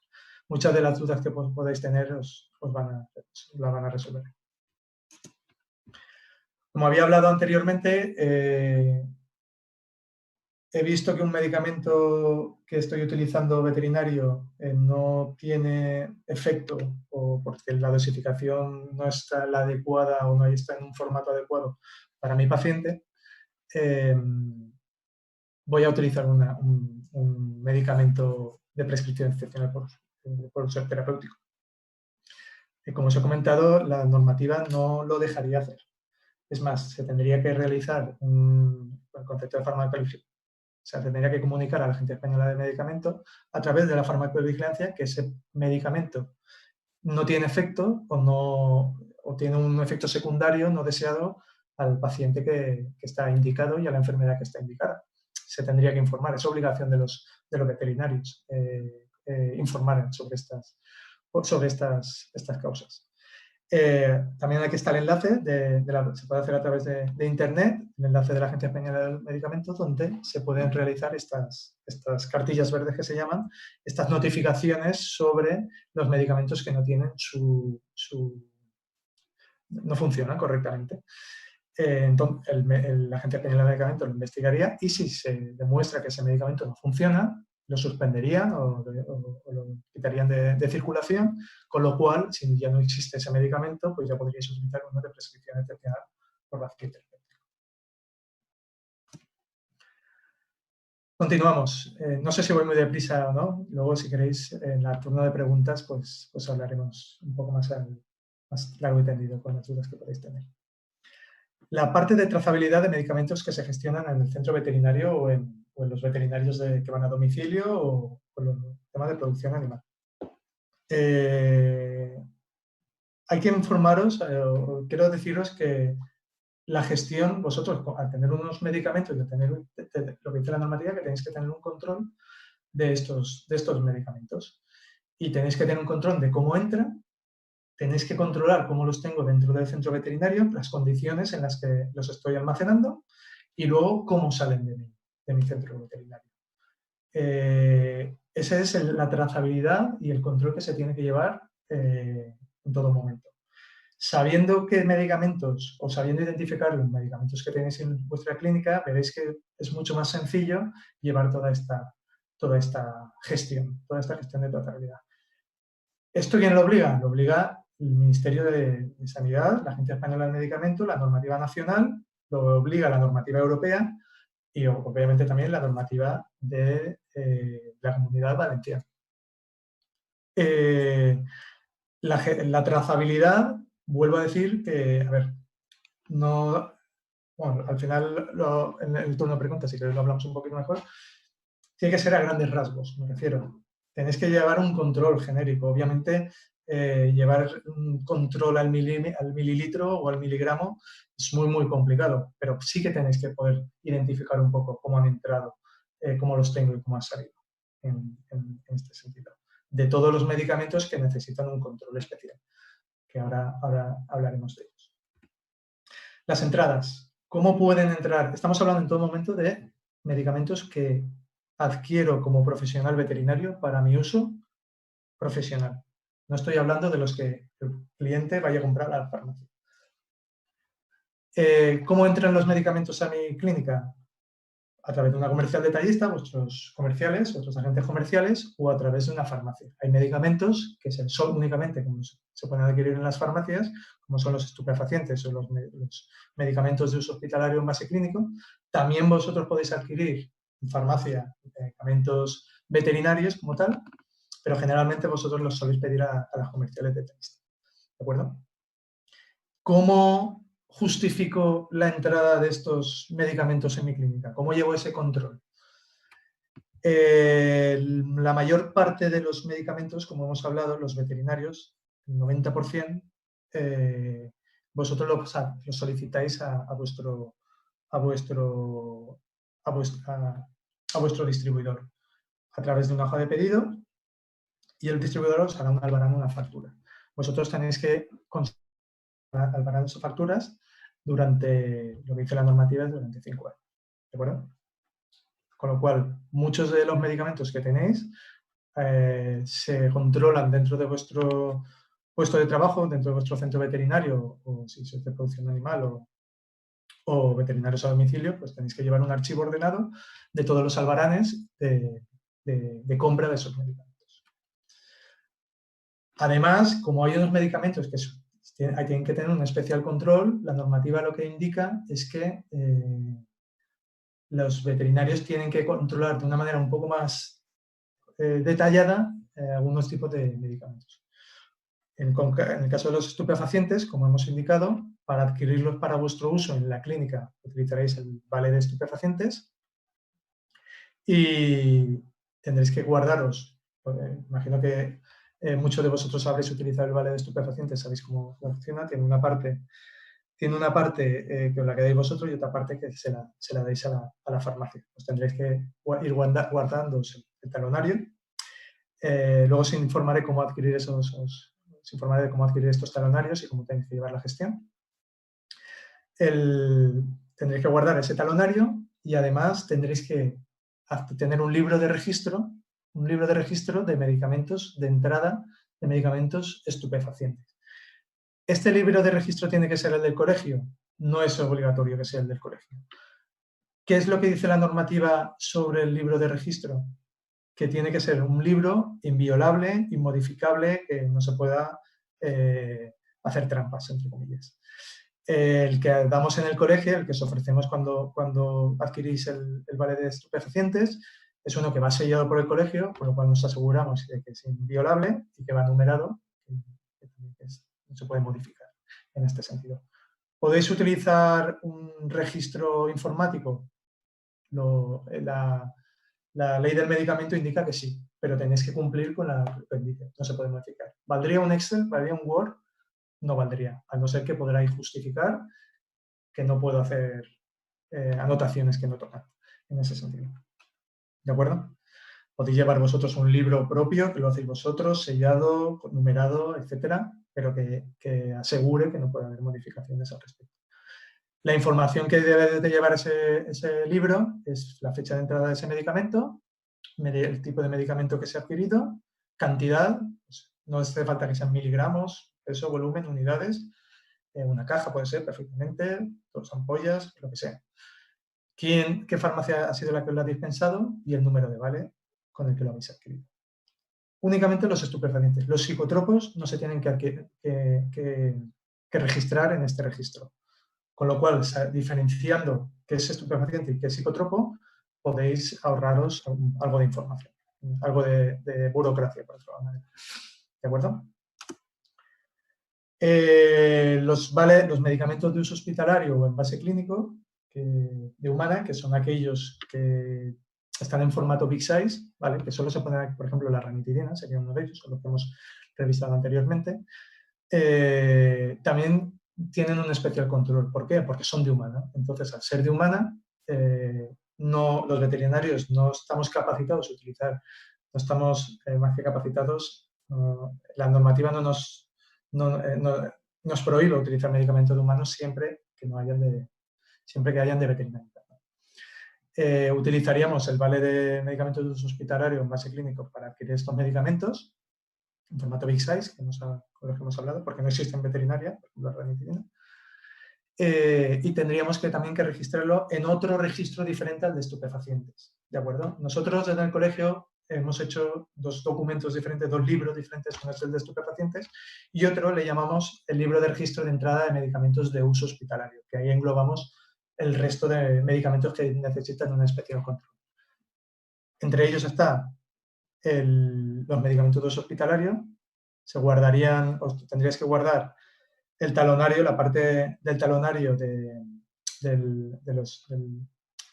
Muchas de las dudas que podáis tener os la van a resolver. Como había hablado anteriormente, he visto que un medicamento que estoy utilizando veterinario no tiene efecto o o porque la dosificación no está la adecuada o no está en un formato adecuado para mi paciente, voy a utilizar un medicamento de prescripción excepcional por ser terapéutico. Como os he comentado, la normativa no lo dejaría hacer. Es más, se tendría que realizar el concepto de farmacovigilancia. O sea, tendría que comunicar a la Agencia Española de Medicamentos a través de la farmacovigilancia que ese medicamento no tiene efecto o tiene un efecto secundario no deseado al paciente que está indicado y a la enfermedad que está indicada. Se tendría que informar, es obligación de los veterinarios informar sobre estas causas. También aquí está el enlace, se puede hacer a través de Internet, el enlace de la Agencia Española de Medicamentos, donde se pueden realizar estas cartillas verdes que se llaman, estas notificaciones sobre los medicamentos que no tienen no funcionan correctamente. Entonces, la Agencia Española de Medicamentos lo investigaría y si se demuestra que ese medicamento no funciona, lo suspenderían o lo quitarían de circulación, con lo cual, si ya no existe ese medicamento, pues ya podríais utilizar uno de prescripción excepcional por vacío terapéutico. Continuamos. No sé si voy muy deprisa o no. Luego, si queréis, en la turno de preguntas, pues hablaremos un poco más largo y tendido con las dudas que podéis tener. La parte de trazabilidad de medicamentos que se gestionan en el centro veterinario o en los veterinarios que van a domicilio o con los temas de producción animal. Hay que informaros, quiero deciros que la gestión, vosotros al tener unos medicamentos y al tener lo que dice la normativa, que tenéis que tener un control de estos medicamentos y tenéis que tener un control de cómo entran. Tenéis que controlar cómo los tengo dentro del centro veterinario, las condiciones en las que los estoy almacenando y luego cómo salen de mi centro veterinario. Esa es la trazabilidad y el control que se tiene que llevar en todo momento. Sabiendo qué medicamentos o sabiendo identificar los medicamentos que tenéis en vuestra clínica, veréis que es mucho más sencillo llevar toda esta gestión de trazabilidad. ¿Esto quién lo obliga? Lo obliga el Ministerio de Sanidad, la Agencia Española del Medicamento, la normativa nacional, lo obliga la normativa europea y obviamente también la normativa de la Comunidad Valenciana. La trazabilidad, vuelvo a decir que, a ver, no, bueno, al final en el turno de preguntas, si queréis lo hablamos un poquito mejor, tiene que ser a grandes rasgos, me refiero. Tenéis que llevar un control genérico, obviamente. Llevar un control al mililitro o al miligramo es muy, muy complicado, pero sí que tenéis que poder identificar un poco cómo han entrado, cómo los tengo y cómo han salido en este sentido. De todos los medicamentos que necesitan un control especial, que ahora hablaremos de ellos. Las entradas. ¿Cómo pueden entrar? Estamos hablando en todo momento de medicamentos que adquiero como profesional veterinario para mi uso profesional. No estoy hablando de los que el cliente vaya a comprar a la farmacia. ¿Cómo entran los medicamentos a mi clínica? A través de una comercial detallista, vuestros comerciales, otros agentes comerciales, o a través de una farmacia. Hay medicamentos que son únicamente como se pueden adquirir en las farmacias, como son los estupefacientes o los medicamentos de uso hospitalario en base clínico. También vosotros podéis adquirir en farmacia medicamentos veterinarios como tal, pero generalmente vosotros los soléis pedir a las comerciales detallistas. ¿De acuerdo? ¿Cómo justifico la entrada de estos medicamentos en mi clínica? ¿Cómo llevo ese control? La mayor parte de los medicamentos, como hemos hablado, los veterinarios, el 90%, vosotros los solicitáis a vuestro distribuidor a través de una hoja de pedido y el distribuidor os hará una factura. Vosotros tenéis que albarar esas facturas durante, lo que dice la normativa, es durante 5 años. ¿De acuerdo? Con lo cual, muchos de los medicamentos que tenéis se controlan dentro de vuestro puesto de trabajo, dentro de vuestro centro veterinario, o si sois de producción animal o veterinarios a domicilio, pues tenéis que llevar un archivo ordenado de todos los albaranes de compra de esos medicamentos. Además, como hay unos medicamentos que tienen que tener un especial control, la normativa lo que indica es que los veterinarios tienen que controlar de una manera un poco más detallada algunos tipos de medicamentos. En el caso de los estupefacientes, como hemos indicado, para adquirirlos para vuestro uso en la clínica utilizaréis el vale de estupefacientes y tendréis que guardaros, imagino que muchos de vosotros sabréis utilizar el vale de estupefacientes, sabéis cómo funciona, tiene una parte que os la quedáis vosotros y otra parte que se la dais a la farmacia. Os tendréis que ir guardando el talonario. Luego os informaré cómo adquirir de cómo adquirir estos talonarios y cómo tenéis que llevar la gestión. Tendréis que guardar ese talonario y además tendréis que tener un libro de registro de medicamentos de entrada de medicamentos estupefacientes. ¿Este libro de registro tiene que ser el del colegio? No es obligatorio que sea el del colegio. ¿Qué es lo que dice la normativa sobre el libro de registro? Que tiene que ser un libro inviolable, inmodificable, que no se pueda hacer trampas, entre comillas. El que damos en el colegio, el que os ofrecemos cuando adquirís el vale de estupefacientes, es uno que va sellado por el colegio, con lo cual nos aseguramos de que es inviolable y que va numerado, que no se puede modificar en este sentido. ¿Podéis utilizar un registro informático? La ley del medicamento indica que sí, pero tenéis que cumplir con la pendiente, no se puede modificar. ¿Valdría un Excel? ¿Valdría un Word? No valdría, a no ser que podráis justificar que no puedo hacer anotaciones que no tocan en ese sentido. ¿De acuerdo? Podéis llevar vosotros un libro propio, que lo hacéis vosotros, sellado, numerado, etcétera, pero que asegure que no puede haber modificaciones al respecto. La información que debe de llevar ese libro es la fecha de entrada de ese medicamento, el tipo de medicamento que se ha adquirido, cantidad, pues no hace falta que sean miligramos, peso, volumen, unidades, una caja puede ser perfectamente, 2 ampollas, lo que sea. ¿Qué farmacia ha sido la que lo ha dispensado? Y el número de vale con el que lo habéis adquirido. Únicamente los estupefacientes. Los psicotropos no se tienen que registrar en este registro. Con lo cual, diferenciando qué es estupefaciente y qué es psicotropo, podéis ahorraros algo de información, algo de burocracia, por otra manera. ¿De acuerdo? Los medicamentos de uso hospitalario o en base clínico de humana, que son aquellos que están en formato big size, ¿vale? Que solo se ponen, por ejemplo, la ranitidina, sería uno de ellos, los que hemos revisado anteriormente. También tienen un especial control. ¿Por qué? Porque son de humana. Entonces, al ser de humana, los veterinarios no estamos capacitados a utilizar, no estamos más que capacitados, la normativa no nos prohíbe utilizar medicamentos de humanos siempre que hayan de veterinaria. Utilizaríamos el vale de medicamentos de uso hospitalario en base clínico para adquirir estos medicamentos en formato big size, con los que hemos hablado, porque no existe en veterinaria, por ejemplo, la ranitidina. Y tendríamos también que registrarlo en otro registro diferente al de estupefacientes. ¿De acuerdo? Nosotros desde el colegio hemos hecho 2 documentos diferentes, 2 libros diferentes, uno es el de estupefacientes y otro le llamamos el libro de registro de entrada de medicamentos de uso hospitalario, que ahí englobamos el resto de medicamentos que necesitan un especial control. Entre ellos está los medicamentos de uso hospitalario, tendríais que guardar el talonario, la parte del talonario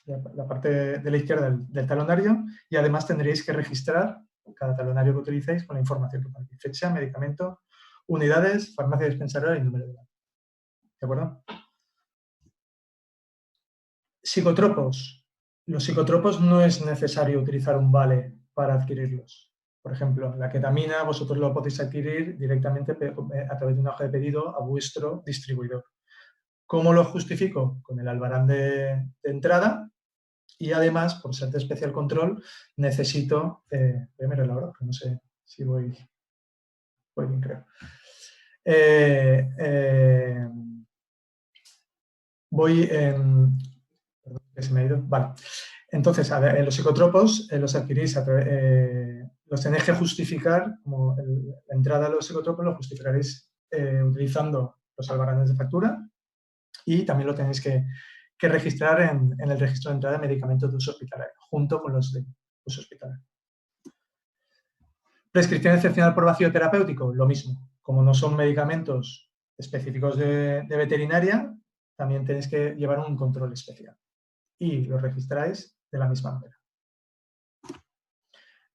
la parte de la izquierda del talonario y además tendréis que registrar cada talonario que utilicéis con la información que ponéis. Fecha, medicamento, unidades, farmacia dispensaria y número de vale. ¿De acuerdo? Psicotropos. Los psicotropos no es necesario utilizar un vale para adquirirlos. Por ejemplo, la ketamina vosotros lo podéis adquirir directamente a través de una hoja de pedido a vuestro distribuidor. ¿Cómo lo justifico? Con el albarán de entrada y además, por ser de especial control, necesito... voy a mirar la hora, porque no sé si voy bien, creo. Voy en... Perdón, que se me ha ido. Vale. Entonces, los psicotropos los adquirís, los tenéis que justificar, como la entrada a los psicotropos lo justificaréis utilizando los albaranes de factura y también lo tenéis que registrar en el registro de entrada de medicamentos de uso hospitalario, junto con los de uso hospitalario. Prescripción excepcional por vacío terapéutico, lo mismo. Como no son medicamentos específicos de veterinaria, también tenéis que llevar un control especial y lo registráis de la misma manera.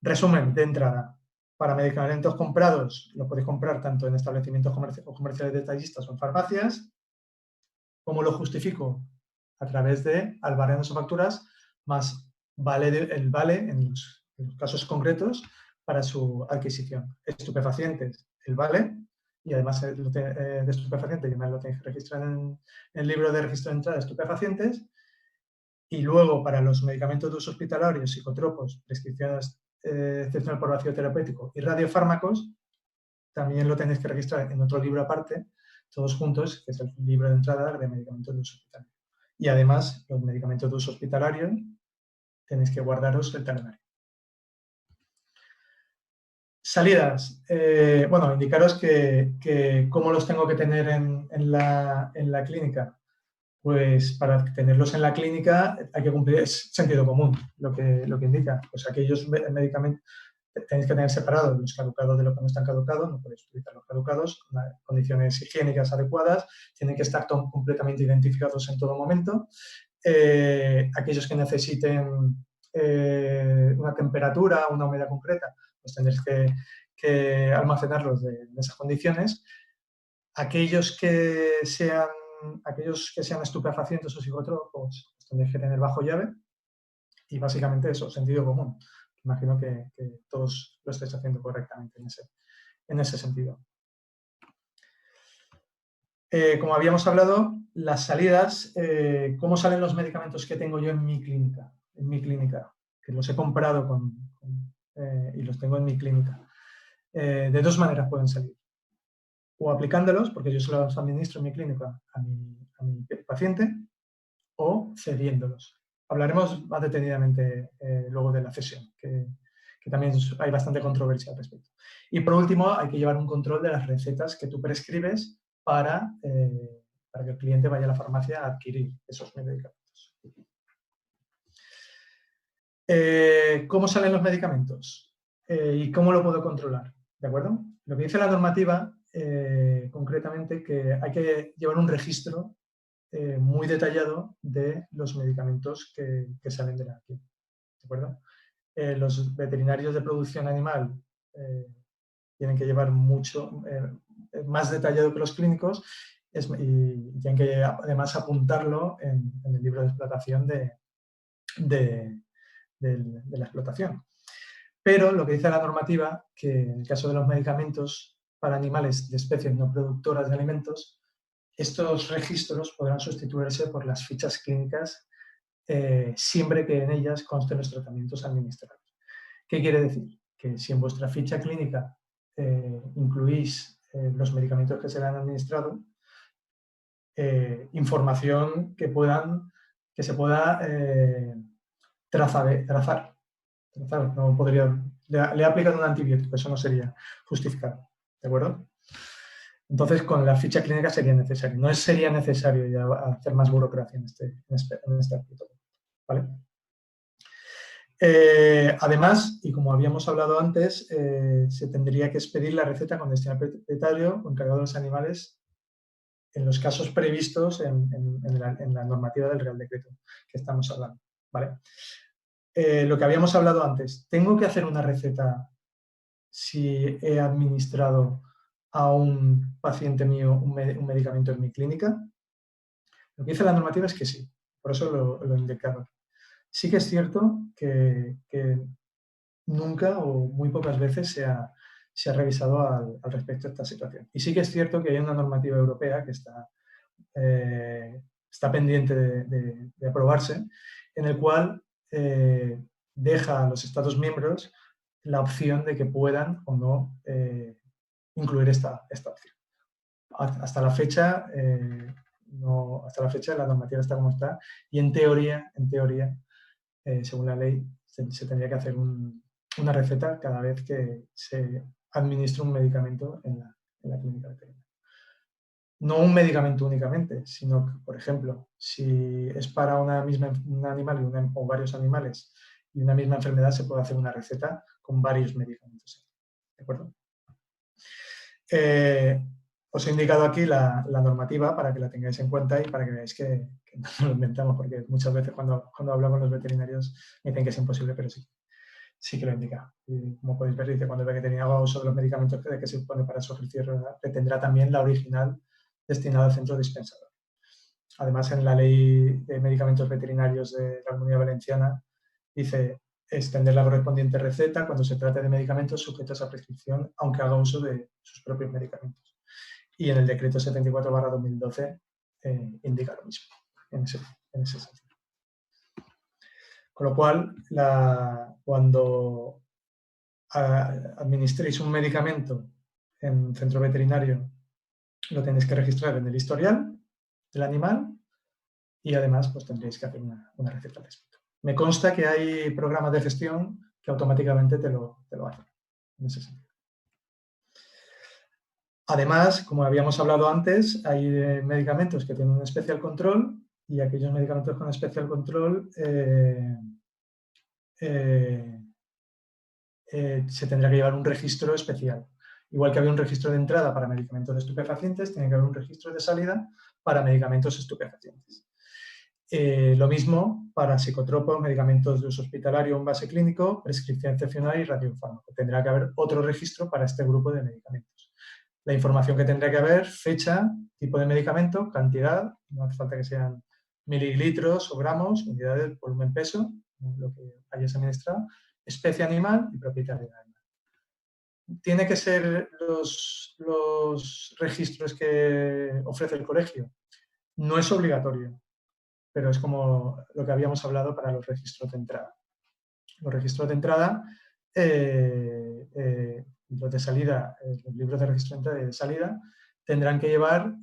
Resumen de entrada. Para medicamentos comprados, lo podéis comprar tanto en establecimientos comerciales detallistas o en farmacias. ¿Cómo lo justifico? A través de albaranes o facturas más el vale en los casos concretos para su adquisición. Estupefacientes, el vale, y además de estupefacientes, y además lo tenéis que registrar en el libro de registro de entrada de estupefacientes. Y luego, para los medicamentos de uso hospitalario, psicotropos, prescripciones excepcional por vacío terapéutico y radiofármacos, también lo tenéis que registrar en otro libro aparte, todos juntos, que es el libro de entrada de medicamentos de uso hospitalario. Y además, los medicamentos de uso hospitalario, tenéis que guardaros el talonario. Salidas. Bueno, indicaros que cómo los tengo que tener en la clínica. Pues para tenerlos en la clínica hay que cumplir, es sentido común lo que indica. Pues aquellos medicamentos tenéis que tener separados los caducados de los que no están caducados, no podéis utilizar los caducados, condiciones higiénicas adecuadas, tienen que estar completamente identificados en todo momento. Aquellos que necesiten una temperatura, una humedad concreta, pues tendréis que almacenarlos de esas condiciones. Aquellos que sean estupefacientes o psicotrópicos, los tendréis que tener bajo llave y básicamente eso, sentido común. Imagino que todos lo estáis haciendo correctamente en ese sentido. Como habíamos hablado, las salidas, ¿cómo salen los medicamentos que tengo yo en mi clínica? Que los he comprado y los tengo en mi clínica. De dos maneras pueden salir. O aplicándolos, porque yo se los administro en mi clínica a mi paciente, o cediéndolos. Hablaremos más detenidamente luego de la cesión, que también hay bastante controversia al respecto. Y por último, hay que llevar un control de las recetas que tú prescribes para que el cliente vaya a la farmacia a adquirir esos medicamentos. ¿Cómo salen los medicamentos? ¿Y cómo lo puedo controlar? ¿De acuerdo? Lo que dice la normativa, concretamente, que hay que llevar un registro muy detallado de los medicamentos que salen de la clínica. ¿De acuerdo? Los veterinarios de producción animal tienen que llevar mucho más detallado que los clínicos y tienen que además apuntarlo en el libro de explotación de la explotación. Pero lo que dice la normativa, que en el caso de los medicamentos para animales de especies no productoras de alimentos, estos registros podrán sustituirse por las fichas clínicas siempre que en ellas consten los tratamientos administrados. ¿Qué quiere decir? Que si en vuestra ficha clínica incluís los medicamentos que se le han administrado, información que se pueda trazar. No podría, le he aplicado un antibiótico, eso no sería justificado. ¿De acuerdo? Entonces, con la ficha clínica sería necesario. No sería necesario ya hacer más burocracia en este aspecto. ¿Vale? Además, y como habíamos hablado antes, se tendría que expedir la receta con destino al propietario o encargado de los animales en los casos previstos en la normativa del Real Decreto que estamos hablando. ¿Vale? Lo que habíamos hablado antes, ¿tengo que hacer una receta si he administrado a un paciente mío un medicamento en mi clínica? Lo que dice la normativa es que sí, por eso lo he indicado. Sí que es cierto que nunca o muy pocas veces se ha revisado al respecto de esta situación. Y sí que es cierto que hay una normativa europea que está pendiente de aprobarse, en el cual deja a los Estados miembros la opción de que puedan o no incluir esta opción. Hasta la fecha, la normativa está como está y en teoría según la ley, se tendría que hacer una receta cada vez que se administra un medicamento en la clínica veterinaria. No un medicamento únicamente, sino que, por ejemplo, si es para un animal o varios animales y una misma enfermedad, se puede hacer una receta con varios medicamentos. ¿De acuerdo? Os he indicado aquí la normativa para que la tengáis en cuenta y para que veáis que no nos lo inventamos, porque muchas veces cuando hablo con los veterinarios me dicen que es imposible, pero sí que lo indica. Y como podéis ver, dice, cuando el veterinario haga uso de los medicamentos que se pone para su ejercicio, tendrá también la original destinada al centro dispensador. Además, en la ley de medicamentos veterinarios de la Comunidad Valenciana dice extender la correspondiente receta cuando se trate de medicamentos sujetos a prescripción, aunque haga uso de sus propios medicamentos. Y en el decreto 74/2012 indica lo mismo, en ese sentido. Con lo cual, cuando administréis un medicamento en un centro veterinario, lo tenéis que registrar en el historial del animal y además pues tendréis que hacer una receta al respecto. Me consta que hay programas de gestión que automáticamente te lo hacen en ese sentido. Además, como habíamos hablado antes, hay medicamentos que tienen un especial control y aquellos medicamentos con especial control se tendrá que llevar un registro especial. Igual que había un registro de entrada para medicamentos estupefacientes, tiene que haber un registro de salida para medicamentos estupefacientes. Lo mismo para psicotropos, medicamentos de uso hospitalario en base clínico, prescripción excepcional y radiofármaco. Tendrá que haber otro registro para este grupo de medicamentos. La información que tendrá que haber, fecha, tipo de medicamento, cantidad, no hace falta que sean mililitros o gramos, unidades, volumen, peso, lo que hayas administrado, especie animal y propietario del animal. ¿Tiene que ser los registros que ofrece el colegio? No es obligatorio, pero es como lo que habíamos hablado para los registros de entrada. Los registros de entrada, los de salida, los libros de registro de entrada y de salida, tendrán que llevar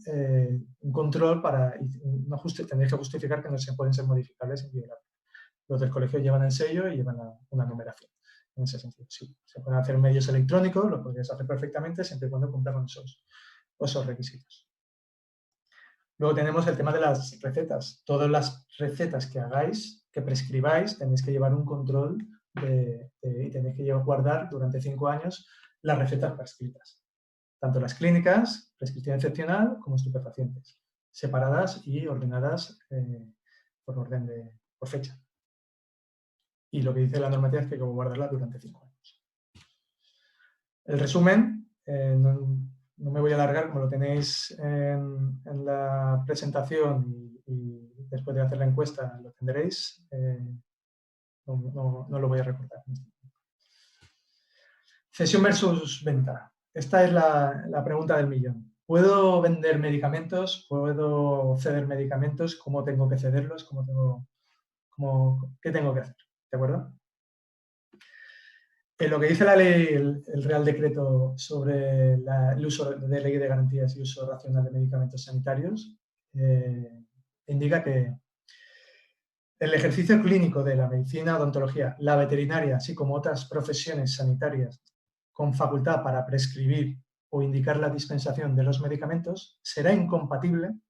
un control tendréis que justificar que no se pueden ser modificables e inviolables. Los del colegio llevan el sello y llevan una numeración. En ese sentido, sí. Se pueden hacer medios electrónicos, lo podrías hacer perfectamente siempre y cuando cumplan esos requisitos. Luego tenemos el tema de las recetas. Todas las recetas que hagáis, que prescribáis, tenéis que llevar un control y tenéis que guardar durante 5 años las recetas prescritas. Tanto las clínicas, prescripción excepcional, como estupefacientes, separadas y ordenadas por fecha. Y lo que dice la normativa es que hay que guardarla durante 5 años. El resumen, no me voy a alargar, como lo tenéis en la presentación y después de hacer la encuesta lo tendréis, no lo voy a recordar. Cesión versus venta. Esta es la pregunta del millón. ¿Puedo vender medicamentos? ¿Puedo ceder medicamentos? ¿Cómo tengo que cederlos? ¿Qué tengo que hacer? ¿De acuerdo? En lo que dice la ley, el Real Decreto sobre el uso de ley de garantías y uso racional de medicamentos sanitarios, indica que el ejercicio clínico de la medicina, odontología, la veterinaria, así como otras profesiones sanitarias con facultad para prescribir o indicar la dispensación de los medicamentos, será incompatible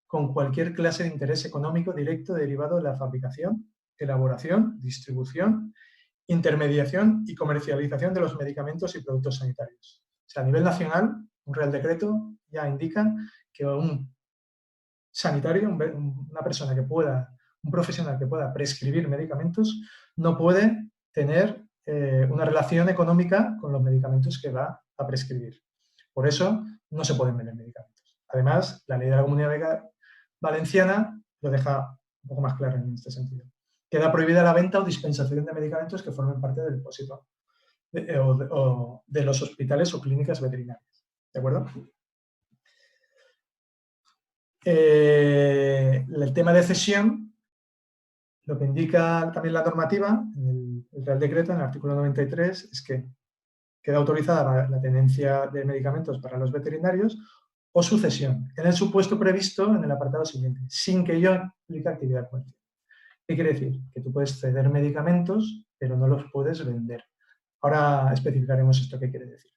con cualquier clase de interés económico directo derivado de la fabricación, elaboración, distribución, intermediación y comercialización de los medicamentos y productos sanitarios. O sea, a nivel nacional, un Real Decreto ya indica que un sanitario, una persona que pueda, un profesional que pueda prescribir medicamentos, no puede tener una relación económica con los medicamentos que va a prescribir. Por eso, no se pueden vender medicamentos. Además, la ley de la Comunidad Valenciana lo deja un poco más claro en este sentido. Queda prohibida la venta o dispensación de medicamentos que formen parte del depósito de los hospitales o clínicas veterinarias. ¿De acuerdo? El tema de cesión, lo que indica también la normativa, en el Real Decreto, en el artículo 93, es que queda autorizada la tenencia de medicamentos para los veterinarios o su cesión, en el supuesto previsto en el apartado siguiente, sin que ello implique actividad comercial. ¿Qué quiere decir? Que tú puedes ceder medicamentos, pero no los puedes vender. Ahora especificaremos esto qué quiere decir.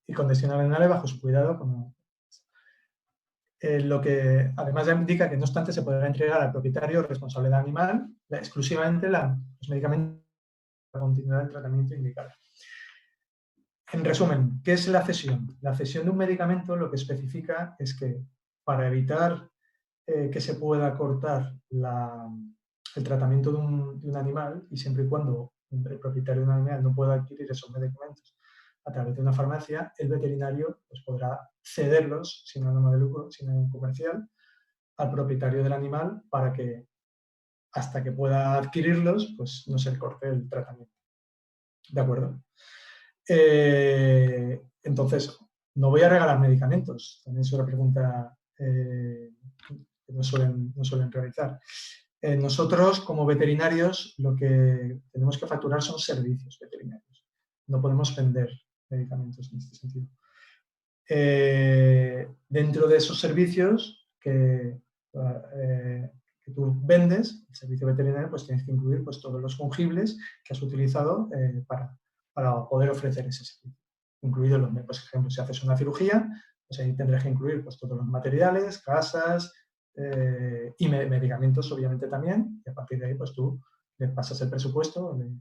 Y con destino veterinario bajo su cuidado, como lo que además ya indica que no obstante se podrá entregar al propietario responsable del animal exclusivamente los medicamentos para continuidad del tratamiento indicado. En resumen, ¿qué es la cesión? La cesión de un medicamento lo que especifica es que para evitar que se pueda cortar el tratamiento de un animal y siempre y cuando el propietario de un animal no pueda adquirir esos medicamentos a través de una farmacia, el veterinario pues, podrá cederlos sin ánimo de lucro, sin ánimo comercial, al propietario del animal para que hasta que pueda adquirirlos, pues no se le corte el tratamiento. ¿De acuerdo? Entonces, no voy a regalar medicamentos. También es una pregunta que no suelen realizar. Nosotros, como veterinarios, lo que tenemos que facturar son servicios veterinarios. No podemos vender medicamentos en este sentido. Dentro de esos servicios que tú vendes, el servicio veterinario, pues tienes que incluir pues, todos los fungibles que has utilizado para poder ofrecer ese servicio. Incluidos los, por ejemplo, si haces una cirugía, pues ahí tendrás que incluir pues, todos los materiales, gasas y medicamentos, obviamente, también. Y a partir de ahí, pues tú le pasas el presupuesto o le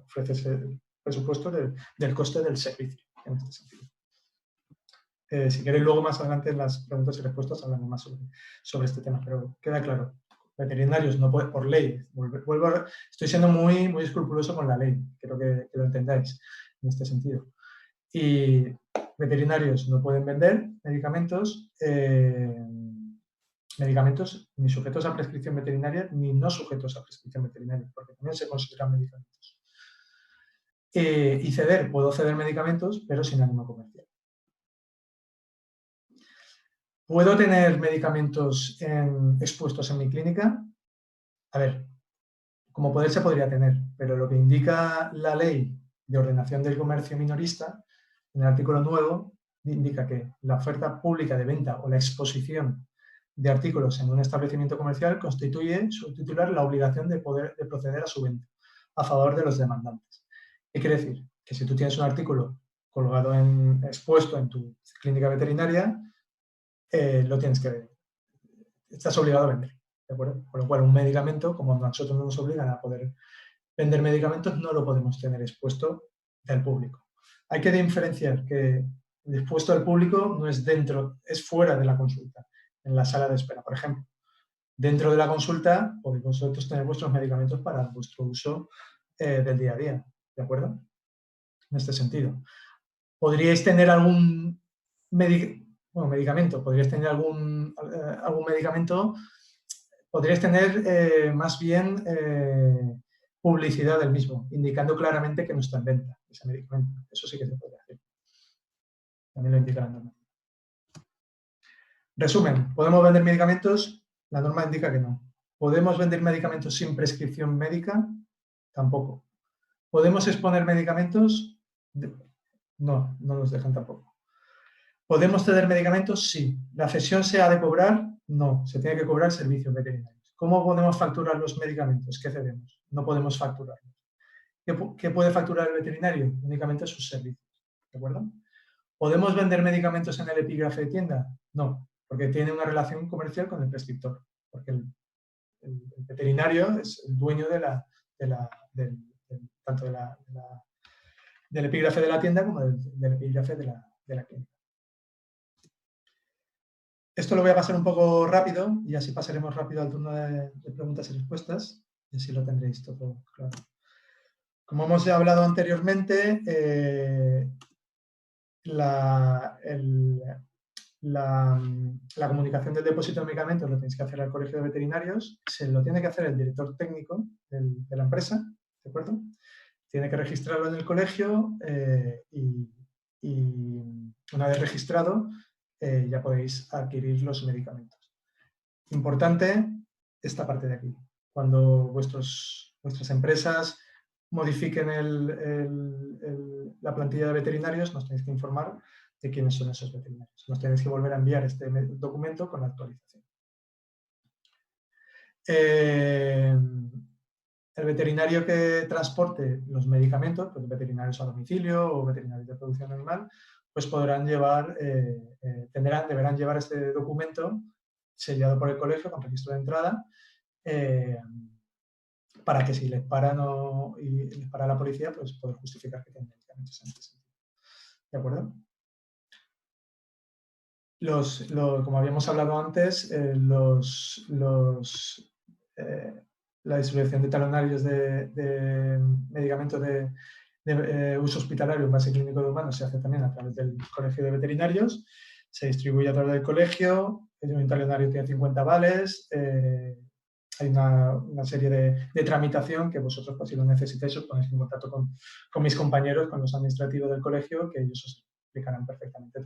ofreces el presupuesto del coste del servicio, en este sentido. Si queréis, luego más adelante en las preguntas y respuestas hablamos más sobre este tema, pero queda claro. Veterinarios no pueden, por ley, estoy siendo muy, muy escrupuloso con la ley, quiero que lo entendáis en este sentido. Y veterinarios no pueden vender medicamentos, ni sujetos a prescripción veterinaria ni no sujetos a prescripción veterinaria, porque también se consideran medicamentos. Y ceder, puedo ceder medicamentos, pero sin ánimo comercial. ¿Puedo tener medicamentos expuestos en mi clínica? A ver, como poder se podría tener, pero lo que indica la ley de ordenación del comercio minorista, en el artículo 9, indica que la oferta pública de venta o la exposición de artículos en un establecimiento comercial constituye su titular la obligación de proceder a su venta a favor de los demandantes. ¿Qué quiere decir? Que si tú tienes un artículo colgado expuesto en tu clínica veterinaria, lo tienes que estás obligado a vender, ¿de acuerdo? Con lo cual, un medicamento, como a nosotros no nos obligan a poder vender medicamentos, no lo podemos tener expuesto del público. Hay que diferenciar que el expuesto al público no es dentro, es fuera de la consulta, en la sala de espera, por ejemplo. Dentro de la consulta podéis vosotros tener vuestros medicamentos para vuestro uso del día a día, ¿de acuerdo? En este sentido. Podríais tener algún medicamento, podríais tener algún medicamento, podríais tener más bien publicidad del mismo, indicando claramente que no está en venta ese medicamento. Eso sí que se puede hacer. También lo indica la norma. Resumen, ¿podemos vender medicamentos? La norma indica que no. ¿Podemos vender medicamentos sin prescripción médica? Tampoco. ¿Podemos exponer medicamentos? No, no nos dejan tampoco. ¿Podemos ceder medicamentos? Sí. ¿La cesión se ha de cobrar? No, se tiene que cobrar servicios veterinarios. ¿Cómo podemos facturar los medicamentos que cedemos? No podemos facturarlos. ¿Qué puede facturar el veterinario? Únicamente sus servicios. ¿De acuerdo? ¿Podemos vender medicamentos en el epígrafe de tienda? No, porque tiene una relación comercial con el prescriptor. Porque el veterinario es el dueño tanto del epígrafe de la tienda como del epígrafe de la clínica. Esto lo voy a pasar un poco rápido y así pasaremos rápido al turno de preguntas y respuestas y así lo tendréis todo claro. Como hemos hablado anteriormente, la comunicación del depósito de medicamentos lo tenéis que hacer al colegio de veterinarios, se lo tiene que hacer el director técnico de la empresa, ¿de acuerdo? Tiene que registrarlo en el colegio y una vez registrado ya podéis adquirir los medicamentos. Importante esta parte de aquí. Cuando vuestras empresas modifiquen la plantilla de veterinarios, nos tenéis que informar de quiénes son esos veterinarios. Nos tenéis que volver a enviar este documento con la actualización. El veterinario que transporte los medicamentos, pues veterinarios a domicilio o veterinarios de producción animal, pues deberán llevar este documento sellado por el colegio con registro de entrada, para que si les paran y les para la policía, pues poder justificar que tienen medicamentos en este sentido. ¿De acuerdo? Como habíamos hablado antes, la distribución de talonarios de medicamentos de uso hospitalario en base clínico de humanos se hace también a través del Colegio de Veterinarios, se distribuye a través del colegio, un talonario tiene 50 vales, hay una serie de tramitación que vosotros, pues, si lo necesitáis, os ponéis en contacto con mis compañeros, con los administrativos del colegio, que ellos os explicarán perfectamente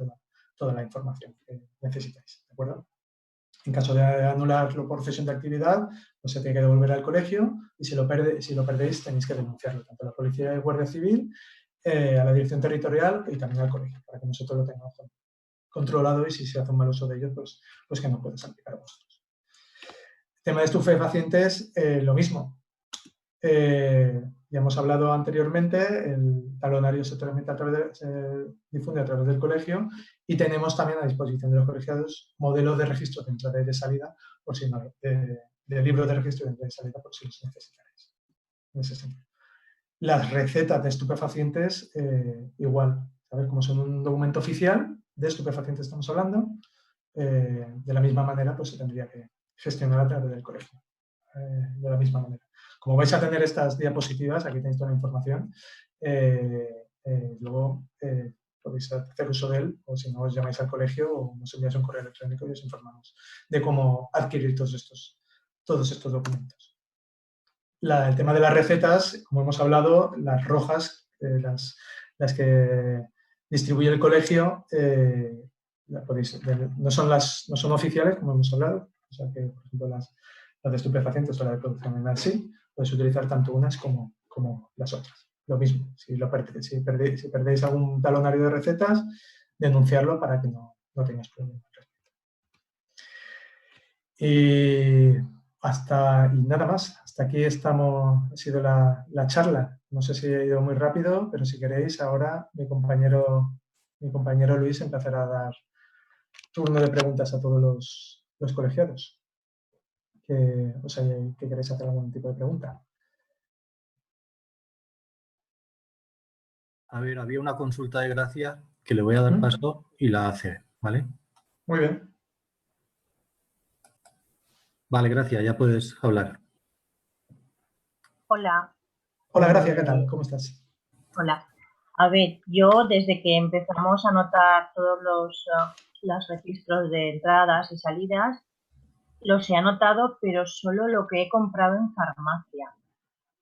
toda la información que necesitáis, ¿de acuerdo? En caso de anularlo por cesión de actividad, pues se tiene que devolver al colegio y si lo perdéis tenéis que denunciarlo tanto a la Policía y Guardia Civil, a la Dirección Territorial y también al colegio, para que nosotros lo tengamos controlado y si se hace un mal uso de ellos, pues que no puedes aplicar a vosotros. Tema de estupefacientes, lo mismo. Ya hemos hablado anteriormente, el talonario se difunde a través del colegio y tenemos también a disposición de los colegiados modelos de registro de entrada y de salida, por si no, de libros de registro de entrada y salida, por si los necesitaréis. En ese sentido. Las recetas de estupefacientes, igual, ¿sabes? Como son un documento oficial de estupefacientes estamos hablando, de la misma manera pues se tendría que gestionar a través del colegio, de la misma manera. Como vais a tener estas diapositivas, aquí tenéis toda la información, luego podéis hacer uso de él, o si no os llamáis al colegio o nos enviáis un correo electrónico y os informamos de cómo adquirir todos estos documentos. El tema de las recetas, como hemos hablado, las rojas, las que distribuye el colegio, no son oficiales, como hemos hablado, o sea que, por ejemplo, las de estupefacientes o la de producción animal sí, podéis utilizar tanto unas como las otras. Lo mismo, si perdéis algún talonario de recetas, denunciarlo para que no tengáis problemas. Y nada más, hasta aquí ha sido la charla. No sé si he ido muy rápido, pero si queréis, ahora mi compañero Luis empezará a dar turno de preguntas a todos los colegiados que queréis hacer algún tipo de pregunta. A ver, había una consulta de Gracia que le voy a dar paso y la hace, ¿vale? Muy bien. Vale, Gracia, ya puedes hablar. Hola. Hola, Gracia, ¿qué tal? ¿Cómo estás? Hola. A ver, yo desde que empezamos a anotar todos los registros de entradas y salidas, los he anotado, pero solo lo que he comprado en farmacia.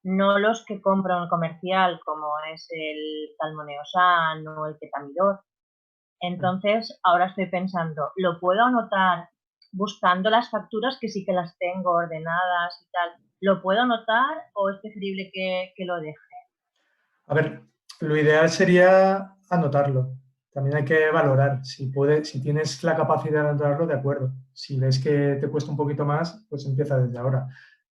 No los que compro en comercial, como es el Talmoneosan o el Ketamidor. Entonces, ahora estoy pensando, ¿lo puedo anotar buscando las facturas que sí que las tengo ordenadas y tal? ¿Lo puedo anotar o es preferible que lo deje? A ver, lo ideal sería anotarlo. También hay que valorar. Si tienes la capacidad de anotarlo, de acuerdo. Si ves que te cuesta un poquito más, pues empieza desde ahora.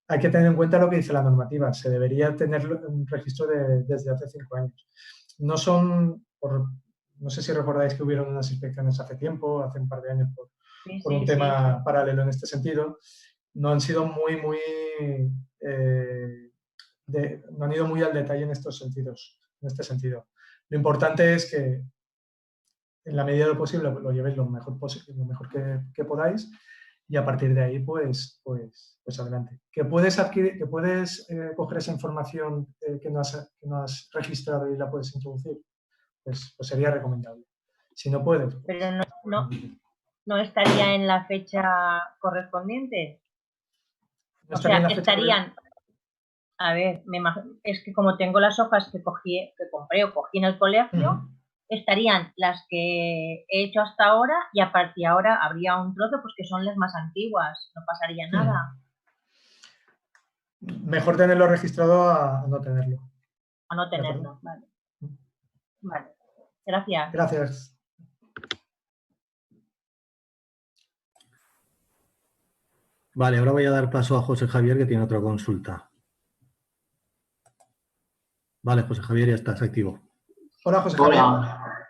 Hay que tener en cuenta lo que dice la normativa. Se debería tener un registro desde hace 5 años. No sé si recordáis que hubieron unas inspecciones hace tiempo, hace un par de años, por un tema paralelo en este sentido. No han sido no han ido muy al detalle en este sentido. Lo importante es que en la medida de lo posible lo llevéis lo mejor que podáis y a partir de ahí pues adelante. Que puedes coger esa información que no has registrado y la puedes introducir, pues sería recomendable. Si no puedes... Pues, pero no estaría en la fecha correspondiente. No estaría en la fecha estarían... A ver, es que como tengo las hojas que compré o cogí en el colegio, estarían las que he hecho hasta ahora y a partir de ahora habría un trozo pues que son las más antiguas, no pasaría nada. Mejor tenerlo registrado a no tenerlo. A no tenerlo, vale. Vale, gracias. Vale, ahora voy a dar paso a José Javier, que tiene otra consulta. Vale, José Javier, ya estás activo. Hola, José Javier.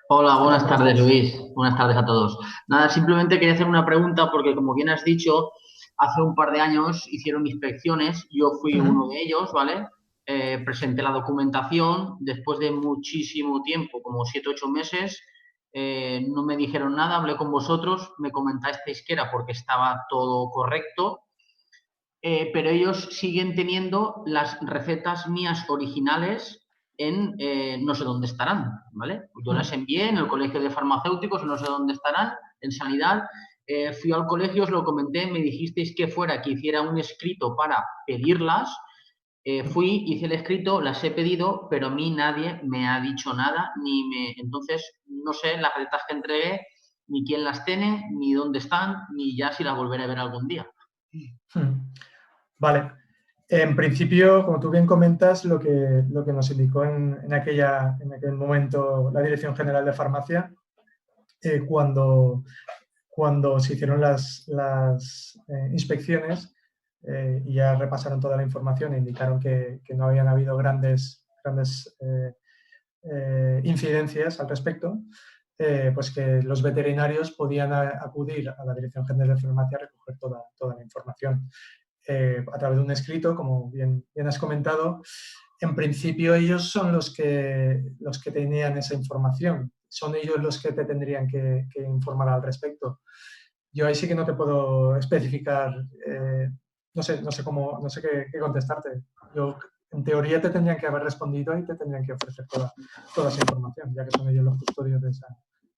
Hola, buenas tardes, Luis. Buenas tardes a todos. Nada, simplemente quería hacer una pregunta porque, como bien has dicho, hace un par de años hicieron inspecciones, yo fui uno de ellos, ¿vale? Presenté la documentación, después de muchísimo tiempo, como 7 u 8 meses, no me dijeron nada, hablé con vosotros, me comentasteis que era porque estaba todo correcto, pero ellos siguen teniendo las recetas mías originales en no sé dónde estarán, ¿vale? Yo las envié en el colegio de farmacéuticos, no sé dónde estarán, en sanidad. Fui al colegio, os lo comenté, me dijisteis que hiciera un escrito para pedirlas. Fui, hice el escrito, las he pedido, pero a mí nadie me ha dicho nada, entonces no sé las recetas que entregué, ni quién las tiene, ni dónde están, ni ya si las volveré a ver algún día. Vale. En principio, como tú bien comentas, lo que nos indicó en aquel momento la Dirección General de Farmacia, cuando se hicieron las inspecciones y ya repasaron toda la información e indicaron que no habían habido grandes incidencias al respecto, pues que los veterinarios podían acudir a la Dirección General de Farmacia a recoger toda la información. A través de un escrito, como bien has comentado, en principio ellos son los que tenían esa información, son ellos los que te tendrían que informar al respecto. Yo ahí sí que no te puedo especificar, no sé qué contestarte. Yo, en teoría, te tendrían que haber respondido y te tendrían que ofrecer toda esa información, ya que son ellos los custodios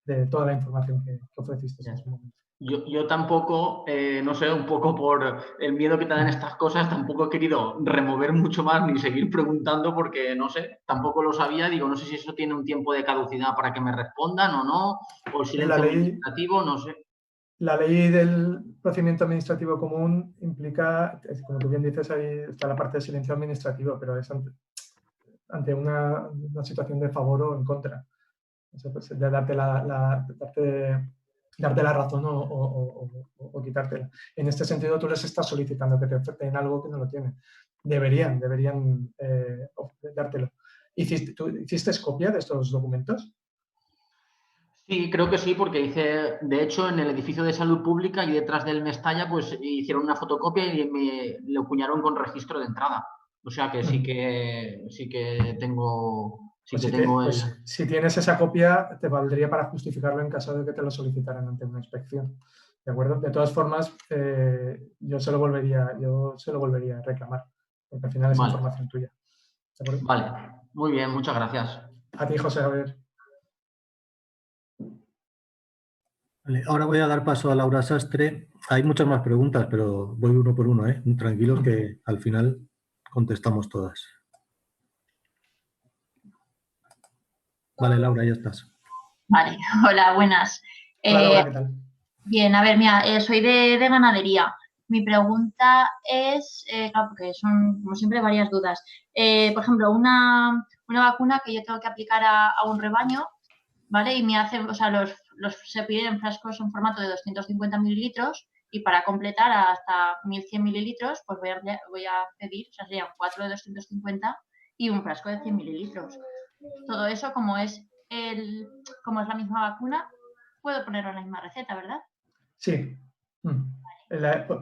de toda la información que ofreciste en su momento. Yo tampoco, no sé, un poco por el miedo que te dan estas cosas, tampoco he querido remover mucho más ni seguir preguntando porque, no sé, tampoco lo sabía. Digo, no sé si eso tiene un tiempo de caducidad para que me respondan o no, o el silencio administrativo, no sé. La ley del procedimiento administrativo común implica, como tú bien dices, ahí está la parte de silencio administrativo, pero es ante una situación de favor o en contra. O sea, pues, de darte la razón o quitártela. En este sentido, tú les estás solicitando que te ofrecen algo que no lo tienen. Deberían dártelo. ¿Tú hiciste copia de estos documentos? Sí, creo que sí, porque de hecho, en el edificio de salud pública y detrás del Mestalla, pues hicieron una fotocopia y me lo cuñaron con registro de entrada. O sea que sí que tengo... Si tienes esa copia, te valdría para justificarlo en caso de que te lo solicitaran ante una inspección. ¿De acuerdo? De todas formas, yo se lo volvería a reclamar, porque al final es información tuya. ¿De acuerdo? Vale, muy bien, muchas gracias. A ti, José Javier. Vale, ahora voy a dar paso a Laura Sastre. Hay muchas más preguntas, pero voy uno por uno, ¿eh? Tranquilos que al final contestamos todas. Vale, Laura, ya estás. Vale, hola, buenas. Hola, Laura, ¿qué tal? Bien, a ver, mira, soy de ganadería. Mi pregunta es, claro, porque son, como siempre, varias dudas. Por ejemplo, una vacuna que yo tengo que aplicar a un rebaño, ¿vale? Y me hacen, o sea, se piden frascos en formato de 250 mililitros y para completar hasta 1100 mililitros, pues voy a pedir, o sea, serían 4 de 250 y un frasco de 100 mililitros. Todo eso, como es la misma vacuna, puedo ponerlo en la misma receta, ¿verdad? Sí.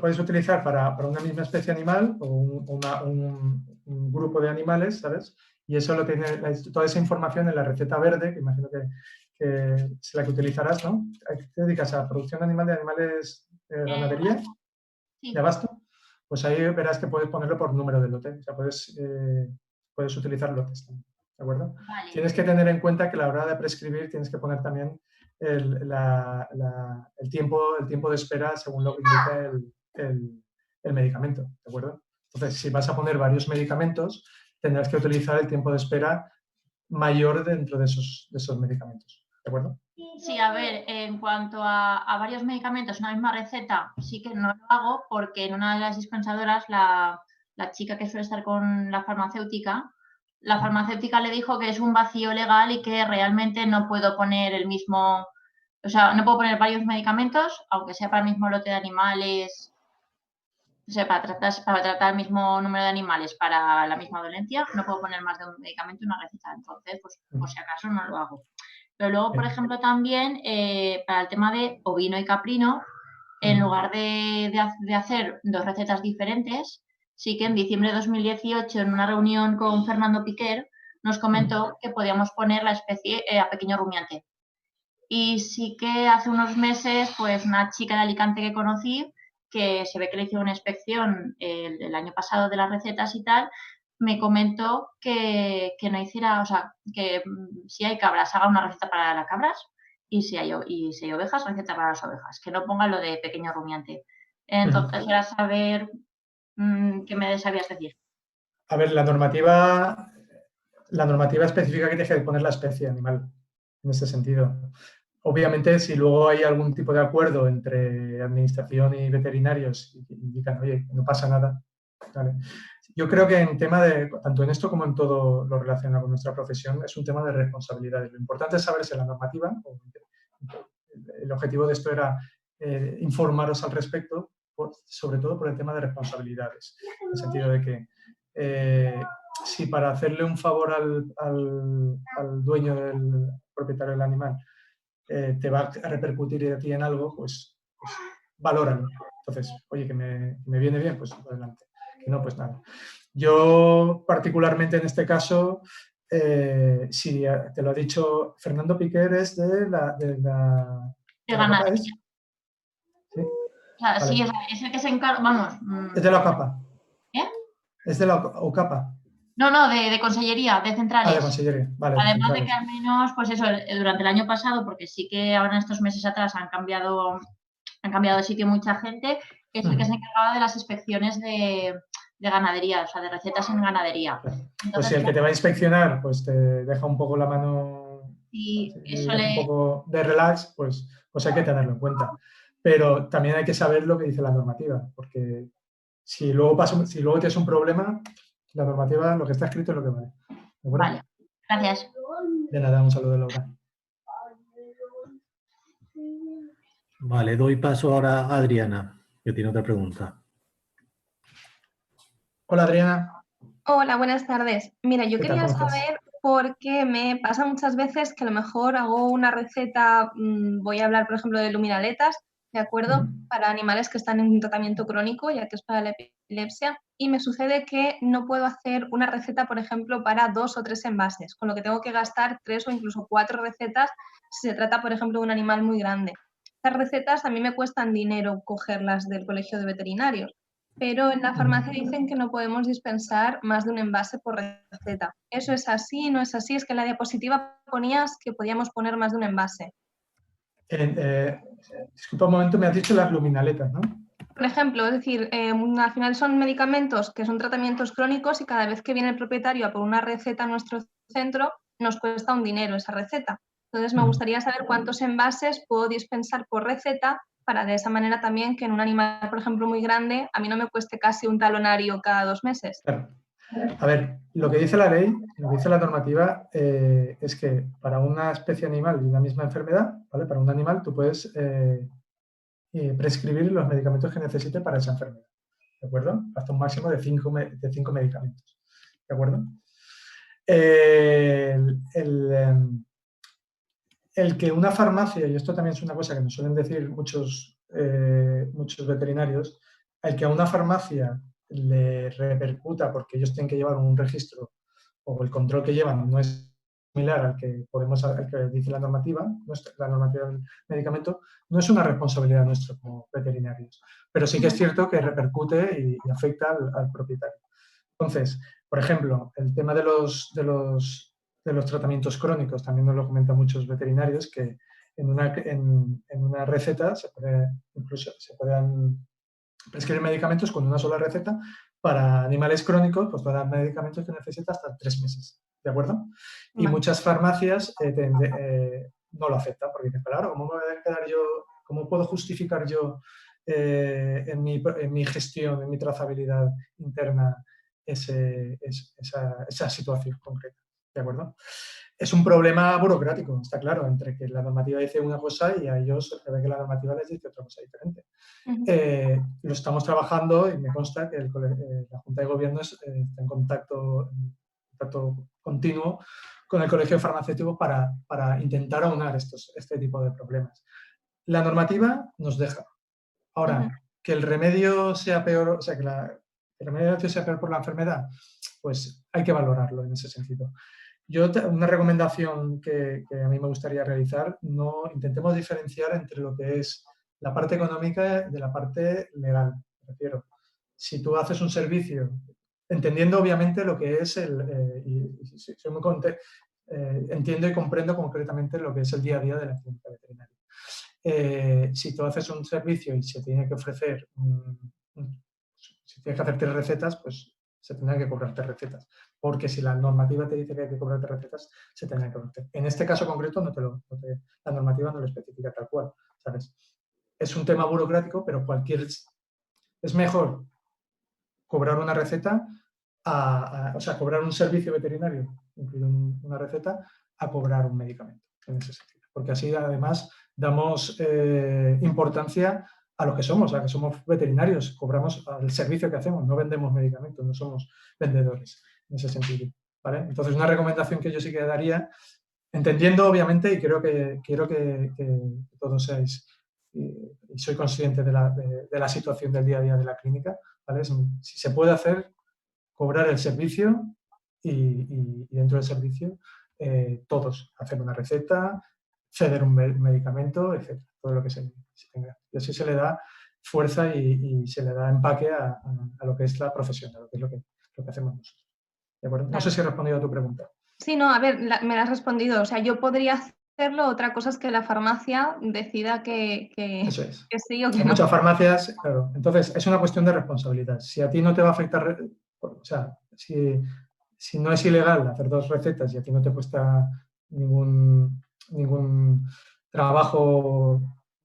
Puedes utilizar para una misma especie animal o un grupo de animales, ¿sabes? Y eso lo tiene toda esa información en la receta verde, que imagino que es la que utilizarás, ¿no? ¿Te dedicas a producción animal de animales de ganadería? Sí. ¿De abasto? Pues ahí verás que puedes ponerlo por número de lote. O sea, puedes utilizar lotes también, ¿de acuerdo? Vale. Tienes que tener en cuenta que a la hora de prescribir tienes que poner también el tiempo de espera según lo que indica el medicamento, ¿de acuerdo? Entonces, si vas a poner varios medicamentos, tendrás que utilizar el tiempo de espera mayor dentro de esos medicamentos, ¿de acuerdo? Sí, a ver, en cuanto a varios medicamentos, una misma receta, sí que no lo hago porque en una de las dispensadoras la chica que suele estar con la farmacéutica le dijo que es un vacío legal y que realmente no puedo poner el mismo, o sea, no puedo poner varios medicamentos, aunque sea para el mismo lote de animales, o sea, para tratar el mismo número de animales para la misma dolencia, no puedo poner más de un medicamento en una receta. Entonces, pues por si acaso no lo hago. Pero luego, por ejemplo, también para el tema de ovino y caprino, en lugar de hacer 2 recetas diferentes, sí que en diciembre de 2018, en una reunión con Fernando Piquer, nos comentó que podíamos poner la especie a pequeño rumiante. Y sí que hace unos meses, pues una chica de Alicante que conocí, que se ve que le hizo una inspección el año pasado de las recetas y tal, me comentó que no hiciera, o sea, que si hay cabras, haga una receta para las cabras y si hay ovejas, receta para las ovejas, que no ponga lo de pequeño rumiante. Entonces, era saber qué me sabías decir. A ver, la normativa especifica que tienes que poner la especie animal, en este sentido. Obviamente, si luego hay algún tipo de acuerdo entre administración y veterinarios y que indican, oye, no pasa nada, ¿vale? Yo creo que en tema de, tanto en esto como en todo lo relacionado con nuestra profesión, es un tema de responsabilidades. Lo importante es saberse la normativa. El objetivo de esto era informaros al respecto, sobre todo por el tema de responsabilidades. En el sentido de que si para hacerle un favor al dueño, del propietario del animal, te va a repercutir a ti en algo, pues valóralo. Entonces, oye, que me viene bien, pues adelante. Que no, pues nada. Yo, particularmente en este caso, si te lo ha dicho Fernando Piquer, es de ganadería. ¿Sí? O sea, Vale. sí, es el que se encarga, vamos. Es de la OCAPA. ¿Eh? Es de la OCAPA. No, de consellería, de centrales. De consellería, vale. Además centrales. de que al menos, pues eso, durante el año pasado, porque sí que ahora en estos meses atrás han cambiado de sitio mucha gente, es el que se encargaba de las inspecciones de ganadería, o sea, de recetas en ganadería. Claro. Entonces, pues si el que te va a inspeccionar pues te deja un poco la mano y eso un poco de relax, pues hay que tenerlo en cuenta. Pero también hay que saber lo que dice la normativa, porque si luego tienes un problema, la normativa, lo que está escrito es lo que vale. ¿De acuerdo? Vale, gracias. De nada, un saludo, Laura. Vale, doy paso ahora a Adriana, que tiene otra pregunta. Hola, Adriana. Hola, buenas tardes. Mira, yo quería saber por qué me pasa muchas veces que a lo mejor hago una receta, voy a hablar, por ejemplo, de luminaletas, ¿de acuerdo? Para animales que están en un tratamiento crónico, ya que es para la epilepsia, y me sucede que no puedo hacer una receta, por ejemplo, para 2 o 3 envases, con lo que tengo que gastar 3 o incluso 4 recetas si se trata, por ejemplo, de un animal muy grande. Estas recetas a mí me cuestan dinero cogerlas del colegio de veterinarios, pero en la farmacia dicen que no podemos dispensar más de un envase por receta. ¿Eso es así? ¿No es así? Es que en la diapositiva ponías que podíamos poner más de un envase. Disculpa un momento, me has dicho las luminaletas, ¿no? Por ejemplo, es decir, al final son medicamentos que son tratamientos crónicos y cada vez que viene el propietario a por una receta a nuestro centro, nos cuesta un dinero esa receta. Entonces, me gustaría saber cuántos envases puedo dispensar por receta para de esa manera también que en un animal, por ejemplo, muy grande, a mí no me cueste casi un talonario cada 2 meses. Claro. A ver, lo que dice la ley, lo que dice la normativa, es que para una especie animal y una misma enfermedad, ¿vale? Para un animal tú puedes prescribir los medicamentos que necesite para esa enfermedad, ¿de acuerdo? Hasta un máximo de 5 medicamentos, ¿de acuerdo? El que una farmacia, y esto también es una cosa que nos suelen decir muchos veterinarios, el que a una farmacia le repercuta porque ellos tienen que llevar un registro o el control que llevan no es similar al que dice la normativa del medicamento, no es una responsabilidad nuestra como veterinarios, pero sí que es cierto que repercute y afecta al propietario. Entonces, por ejemplo, el tema de los tratamientos crónicos, también nos lo comentan muchos veterinarios, que en una receta se pueden prescribir medicamentos con una sola receta. Para animales crónicos, pues para medicamentos que necesita hasta 3 meses, ¿de acuerdo? Y muchas farmacias no lo aceptan, porque dicen, claro, ¿cómo me voy a quedar yo, cómo puedo justificar yo en mi gestión, en mi trazabilidad interna esa situación concreta, ¿de acuerdo? es un problema burocrático, está claro, entre que la normativa dice una cosa y a ellos se ve que la normativa les dice otra cosa diferente. Lo estamos trabajando y me consta que la Junta de Gobierno está en contacto continuo con el Colegio de Farmacéuticos para intentar aunar este tipo de problemas. La normativa nos deja. Ahora, que el remedio sea peor, o sea, que el remedio sea peor por la enfermedad, pues hay que valorarlo en ese sentido. Una recomendación que a mí me gustaría realizar, intentemos diferenciar entre lo que es la parte económica de la parte legal. Me refiero, si tú haces un servicio, entendiendo obviamente lo que es entiendo y comprendo concretamente lo que es el día a día de la clínica veterinaria. Si tú haces un servicio y se tiene que ofrecer, si tienes que hacer 3 recetas, pues se tendrán que cobrar 3 recetas. Porque si la normativa te dice que hay que cobrar 3 recetas, se tendrán que cobrar. En este caso concreto, la normativa no lo especifica tal cual, ¿sabes? Es un tema burocrático, pero es mejor cobrar una receta, o sea, cobrar un servicio veterinario, incluido una receta, a cobrar un medicamento, en ese sentido. Porque así, además, damos importancia a lo que somos veterinarios, cobramos al servicio que hacemos, no vendemos medicamentos, no somos vendedores en ese sentido, ¿vale? Entonces, una recomendación que yo sí que daría, entendiendo obviamente, y quiero que todos seáis, y soy consciente de la situación del día a día de la clínica, ¿vale? Si se puede hacer, cobrar el servicio y dentro del servicio todos, hacer una receta, ceder un medicamento, etc. Todo lo que se tenga. Y así se le da fuerza y se le da empaque a lo que es la profesión, a lo que es lo que hacemos nosotros. ¿De acuerdo? No sé si he respondido a tu pregunta. Sí, no, a ver, me la has respondido. O sea, yo podría hacerlo, otra cosa es que la farmacia decida que Eso es. que sí o que Hay no. muchas farmacias, claro. Entonces, es una cuestión de responsabilidad. Si a ti no te va a afectar, o sea, si no es ilegal hacer 2 recetas y a ti no te cuesta ningún trabajo,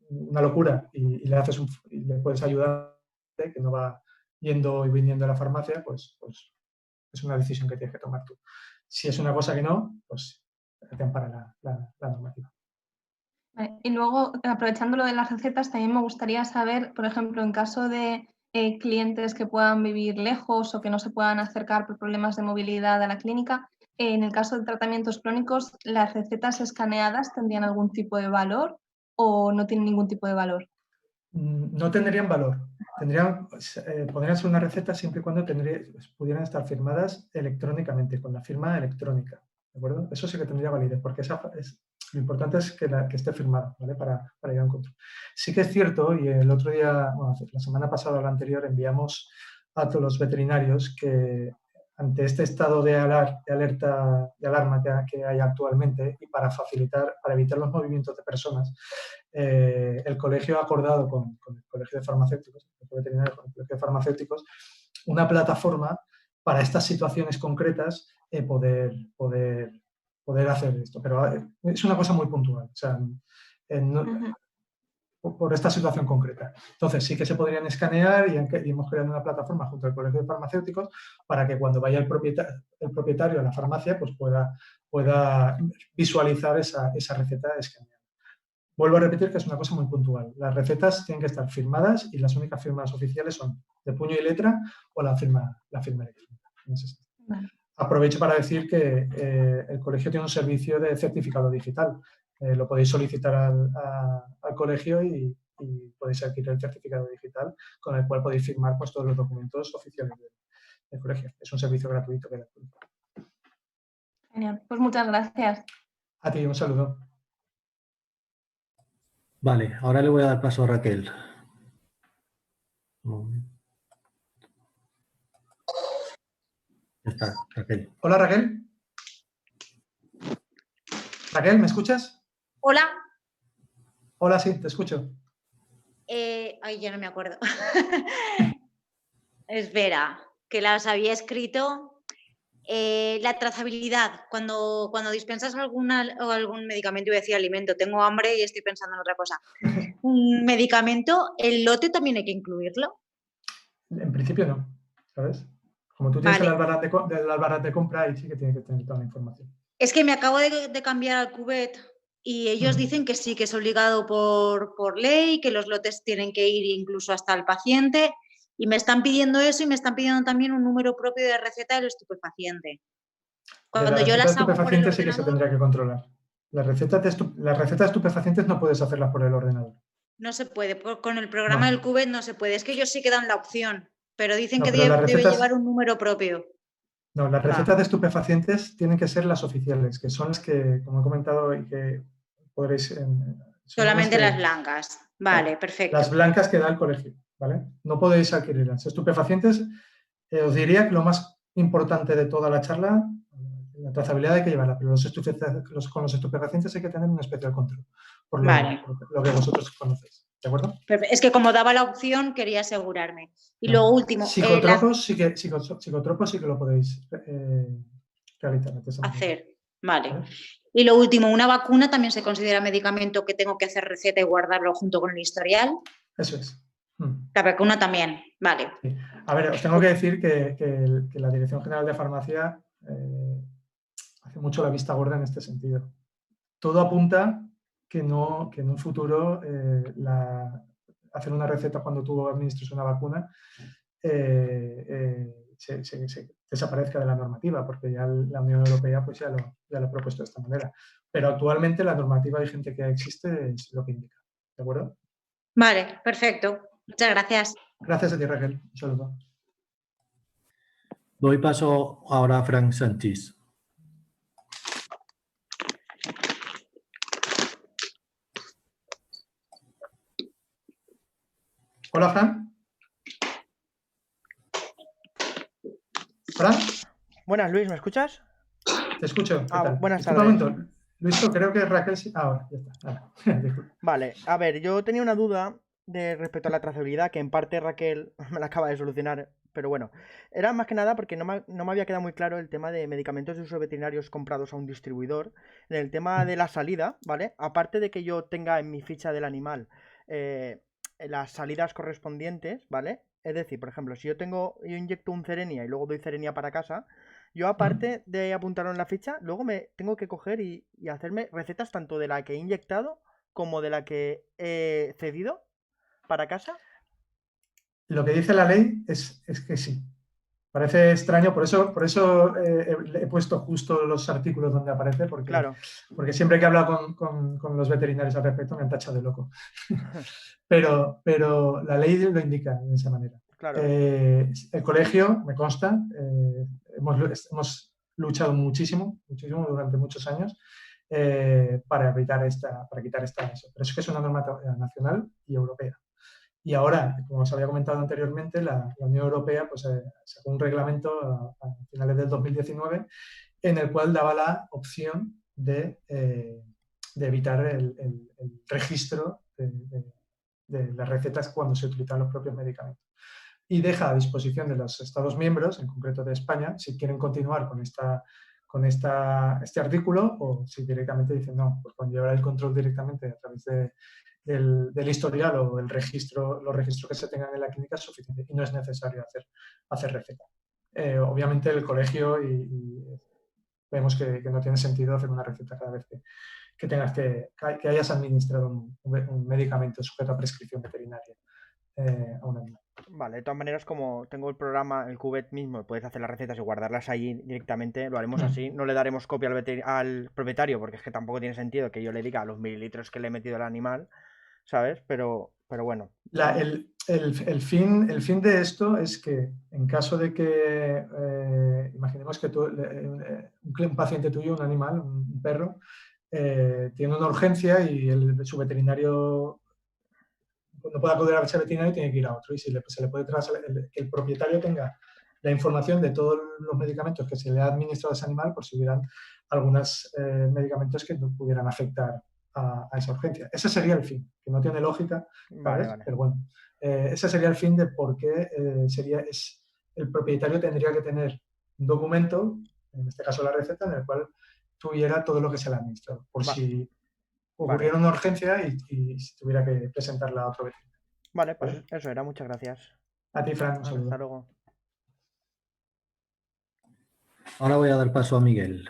una locura, y le puedes ayudar, que no va yendo y viniendo a la farmacia, pues es una decisión que tienes que tomar tú. Si es una cosa que no, pues te ampara la normativa. Vale. Y luego, aprovechando lo de las recetas, también me gustaría saber, por ejemplo, en caso de clientes que puedan vivir lejos o que no se puedan acercar por problemas de movilidad a la clínica, en el caso de tratamientos crónicos, ¿las recetas escaneadas tendrían algún tipo de valor o no tienen ningún tipo de valor? No tendrían valor. Podrían ser una receta siempre y cuando pudieran estar firmadas electrónicamente, con la firma electrónica. ¿De acuerdo? Eso sí que tendría validez, porque lo importante es que esté firmada, ¿vale? Para llegar a un control. Sí que es cierto, y el otro día, la semana pasada o la anterior, enviamos a todos los veterinarios que ante este estado de alerta, de alarma que hay actualmente, y para evitar los movimientos de personas, el colegio ha acordado con el Colegio de Farmacéuticos, el Colegio Veterinario con el Colegio de Farmacéuticos, una plataforma para estas situaciones concretas poder hacer esto. Pero es una cosa muy puntual, o sea, por esta situación concreta. Entonces, sí que se podrían escanear y hemos creado una plataforma junto al Colegio de Farmacéuticos para que cuando vaya el propietario a la farmacia, pues pueda visualizar esa receta escaneada. Vuelvo a repetir que es una cosa muy puntual. Las recetas tienen que estar firmadas y las únicas firmas oficiales son de puño y letra o la firma electrónica. Vale. Aprovecho para decir que el colegio tiene un servicio de certificado digital. Lo podéis solicitar al colegio y podéis adquirir el certificado digital con el cual podéis firmar pues, todos los documentos oficiales del colegio. Es un servicio gratuito que da el colegio. Genial. Pues muchas gracias. A ti, un saludo. Vale, ahora le voy a dar paso a Raquel. Ya está, Raquel. Hola, Raquel. Raquel, ¿me escuchas? Hola. Hola, sí, te escucho. Ay, yo no me acuerdo. Espera, que las había escrito. La trazabilidad, cuando dispensas algún medicamento, iba a decir alimento, tengo hambre y estoy pensando en otra cosa. Un medicamento, ¿el lote también hay que incluirlo? En principio no, ¿sabes? Como tú tienes el albarán de compra, ahí sí que tienes que tener toda la información. Es que me acabo de cambiar al cubet y ellos dicen que sí, que es obligado por ley, que los lotes tienen que ir incluso hasta el paciente y me están pidiendo eso y me están pidiendo también un número propio de receta del estupefaciente. Cuando yo las hago por el ordenador, sí que se tendría que controlar. Las recetas de estupefacientes no puedes hacerlas por el ordenador. No se puede, con el programa del cubet no se puede. Es que ellos sí que dan la opción, pero dicen que pero debe llevar un número propio. No, las recetas de estupefacientes tienen que ser las oficiales, que son las que, como he comentado, y que podréis... Solamente las blancas. Vale, perfecto. Las blancas que da el colegio, ¿vale? No podéis adquirirlas. Estupefacientes, os diría que lo más importante de toda la charla, la trazabilidad hay que llevarla, pero con los estupefacientes hay que tener un especial control, por lo que vosotros conocéis. ¿De acuerdo? Es que como daba la opción, quería asegurarme. Y lo último... Psicotropos, sí que lo podéis realizar. Hacer, vale. Y lo último, ¿una vacuna también se considera medicamento que tengo que hacer receta y guardarlo junto con el historial? Eso es. La vacuna también, vale. Sí. A ver, os tengo que decir que la Dirección General de Farmacia hace mucho la vista gorda en este sentido. Todo apunta que en un futuro hacer una receta cuando tú administres una vacuna se desaparezca de la normativa, porque ya la Unión Europea pues ya lo ha propuesto de esta manera. Pero actualmente la normativa vigente que existe es lo que indica. ¿De acuerdo? Vale, perfecto. Muchas gracias. Gracias a ti, Raquel. Un saludo. Doy paso ahora a Frank Sánchez. Hola, Fran. ¿Fran? Buenas, Luis, ¿me escuchas? Te escucho. ¿Qué tal? Buenas tardes. Luis, creo que Raquel sí. Ahora, ya está. Vale, a ver, yo tenía una duda respecto a la trazabilidad, que en parte Raquel me la acaba de solucionar, pero bueno, era más que nada porque no me había quedado muy claro el tema de medicamentos de uso veterinarios comprados a un distribuidor, en el tema de la salida, ¿vale? Aparte de que yo tenga en mi ficha del animal las salidas correspondientes, ¿vale? Es decir, por ejemplo, si yo inyecto un Cerenia y luego doy Cerenia para casa, yo aparte de apuntarlo en la ficha, luego me tengo que coger y hacerme recetas tanto de la que he inyectado como de la que he cedido para casa. Lo que dice la ley es que sí. Parece extraño, por eso he puesto justo los artículos donde aparece, porque siempre que he hablado con los veterinarios al respecto me han tachado de loco. pero la ley lo indica de esa manera. Claro. El colegio, me consta, hemos luchado muchísimo durante muchos años para quitar esta eso. Pero es que es una norma nacional y europea. Y ahora, como os había comentado anteriormente, la Unión Europea pues, sacó un reglamento a finales del 2019 en el cual daba la opción de evitar el registro de las recetas cuando se utilizan los propios medicamentos. Y deja a disposición de los Estados miembros, en concreto de España, si quieren continuar con este artículo o si directamente dicen no, pues con llevar el control directamente a través del historial o los registros que se tengan en la clínica es suficiente y no es necesario hacer receta. Obviamente el colegio y vemos que no tiene sentido hacer una receta cada vez que tengas que hayas administrado un medicamento sujeto a prescripción veterinaria a un animal. Vale, de todas maneras, como tengo el programa, el cubet mismo, puedes hacer las recetas y guardarlas ahí directamente, lo haremos así. No le daremos copia al propietario, porque es que tampoco tiene sentido que yo le diga los mililitros que le he metido al animal, ¿sabes? Pero bueno. El fin de esto es que en caso de que, imaginemos que un paciente tuyo, un animal, un perro, tiene una urgencia y su veterinario no puede acudir a ese veterinario y tiene que ir a otro. Y se le puede que el propietario tenga la información de todos los medicamentos que se le ha administrado a ese animal por si hubieran algunos medicamentos que no pudieran afectar a esa urgencia. Ese sería el fin, que no tiene lógica, vale. Pero bueno, ese sería el fin de por qué el propietario tendría que tener un documento, en este caso la receta, en el cual tuviera todo lo que se le ha administrado, por si ocurriera una urgencia y se tuviera que presentarla a otro veterinario. Vale, pues eso era. Muchas gracias. A ti, Fran. Un saludo. Hasta luego. Ahora voy a dar paso a Miguel.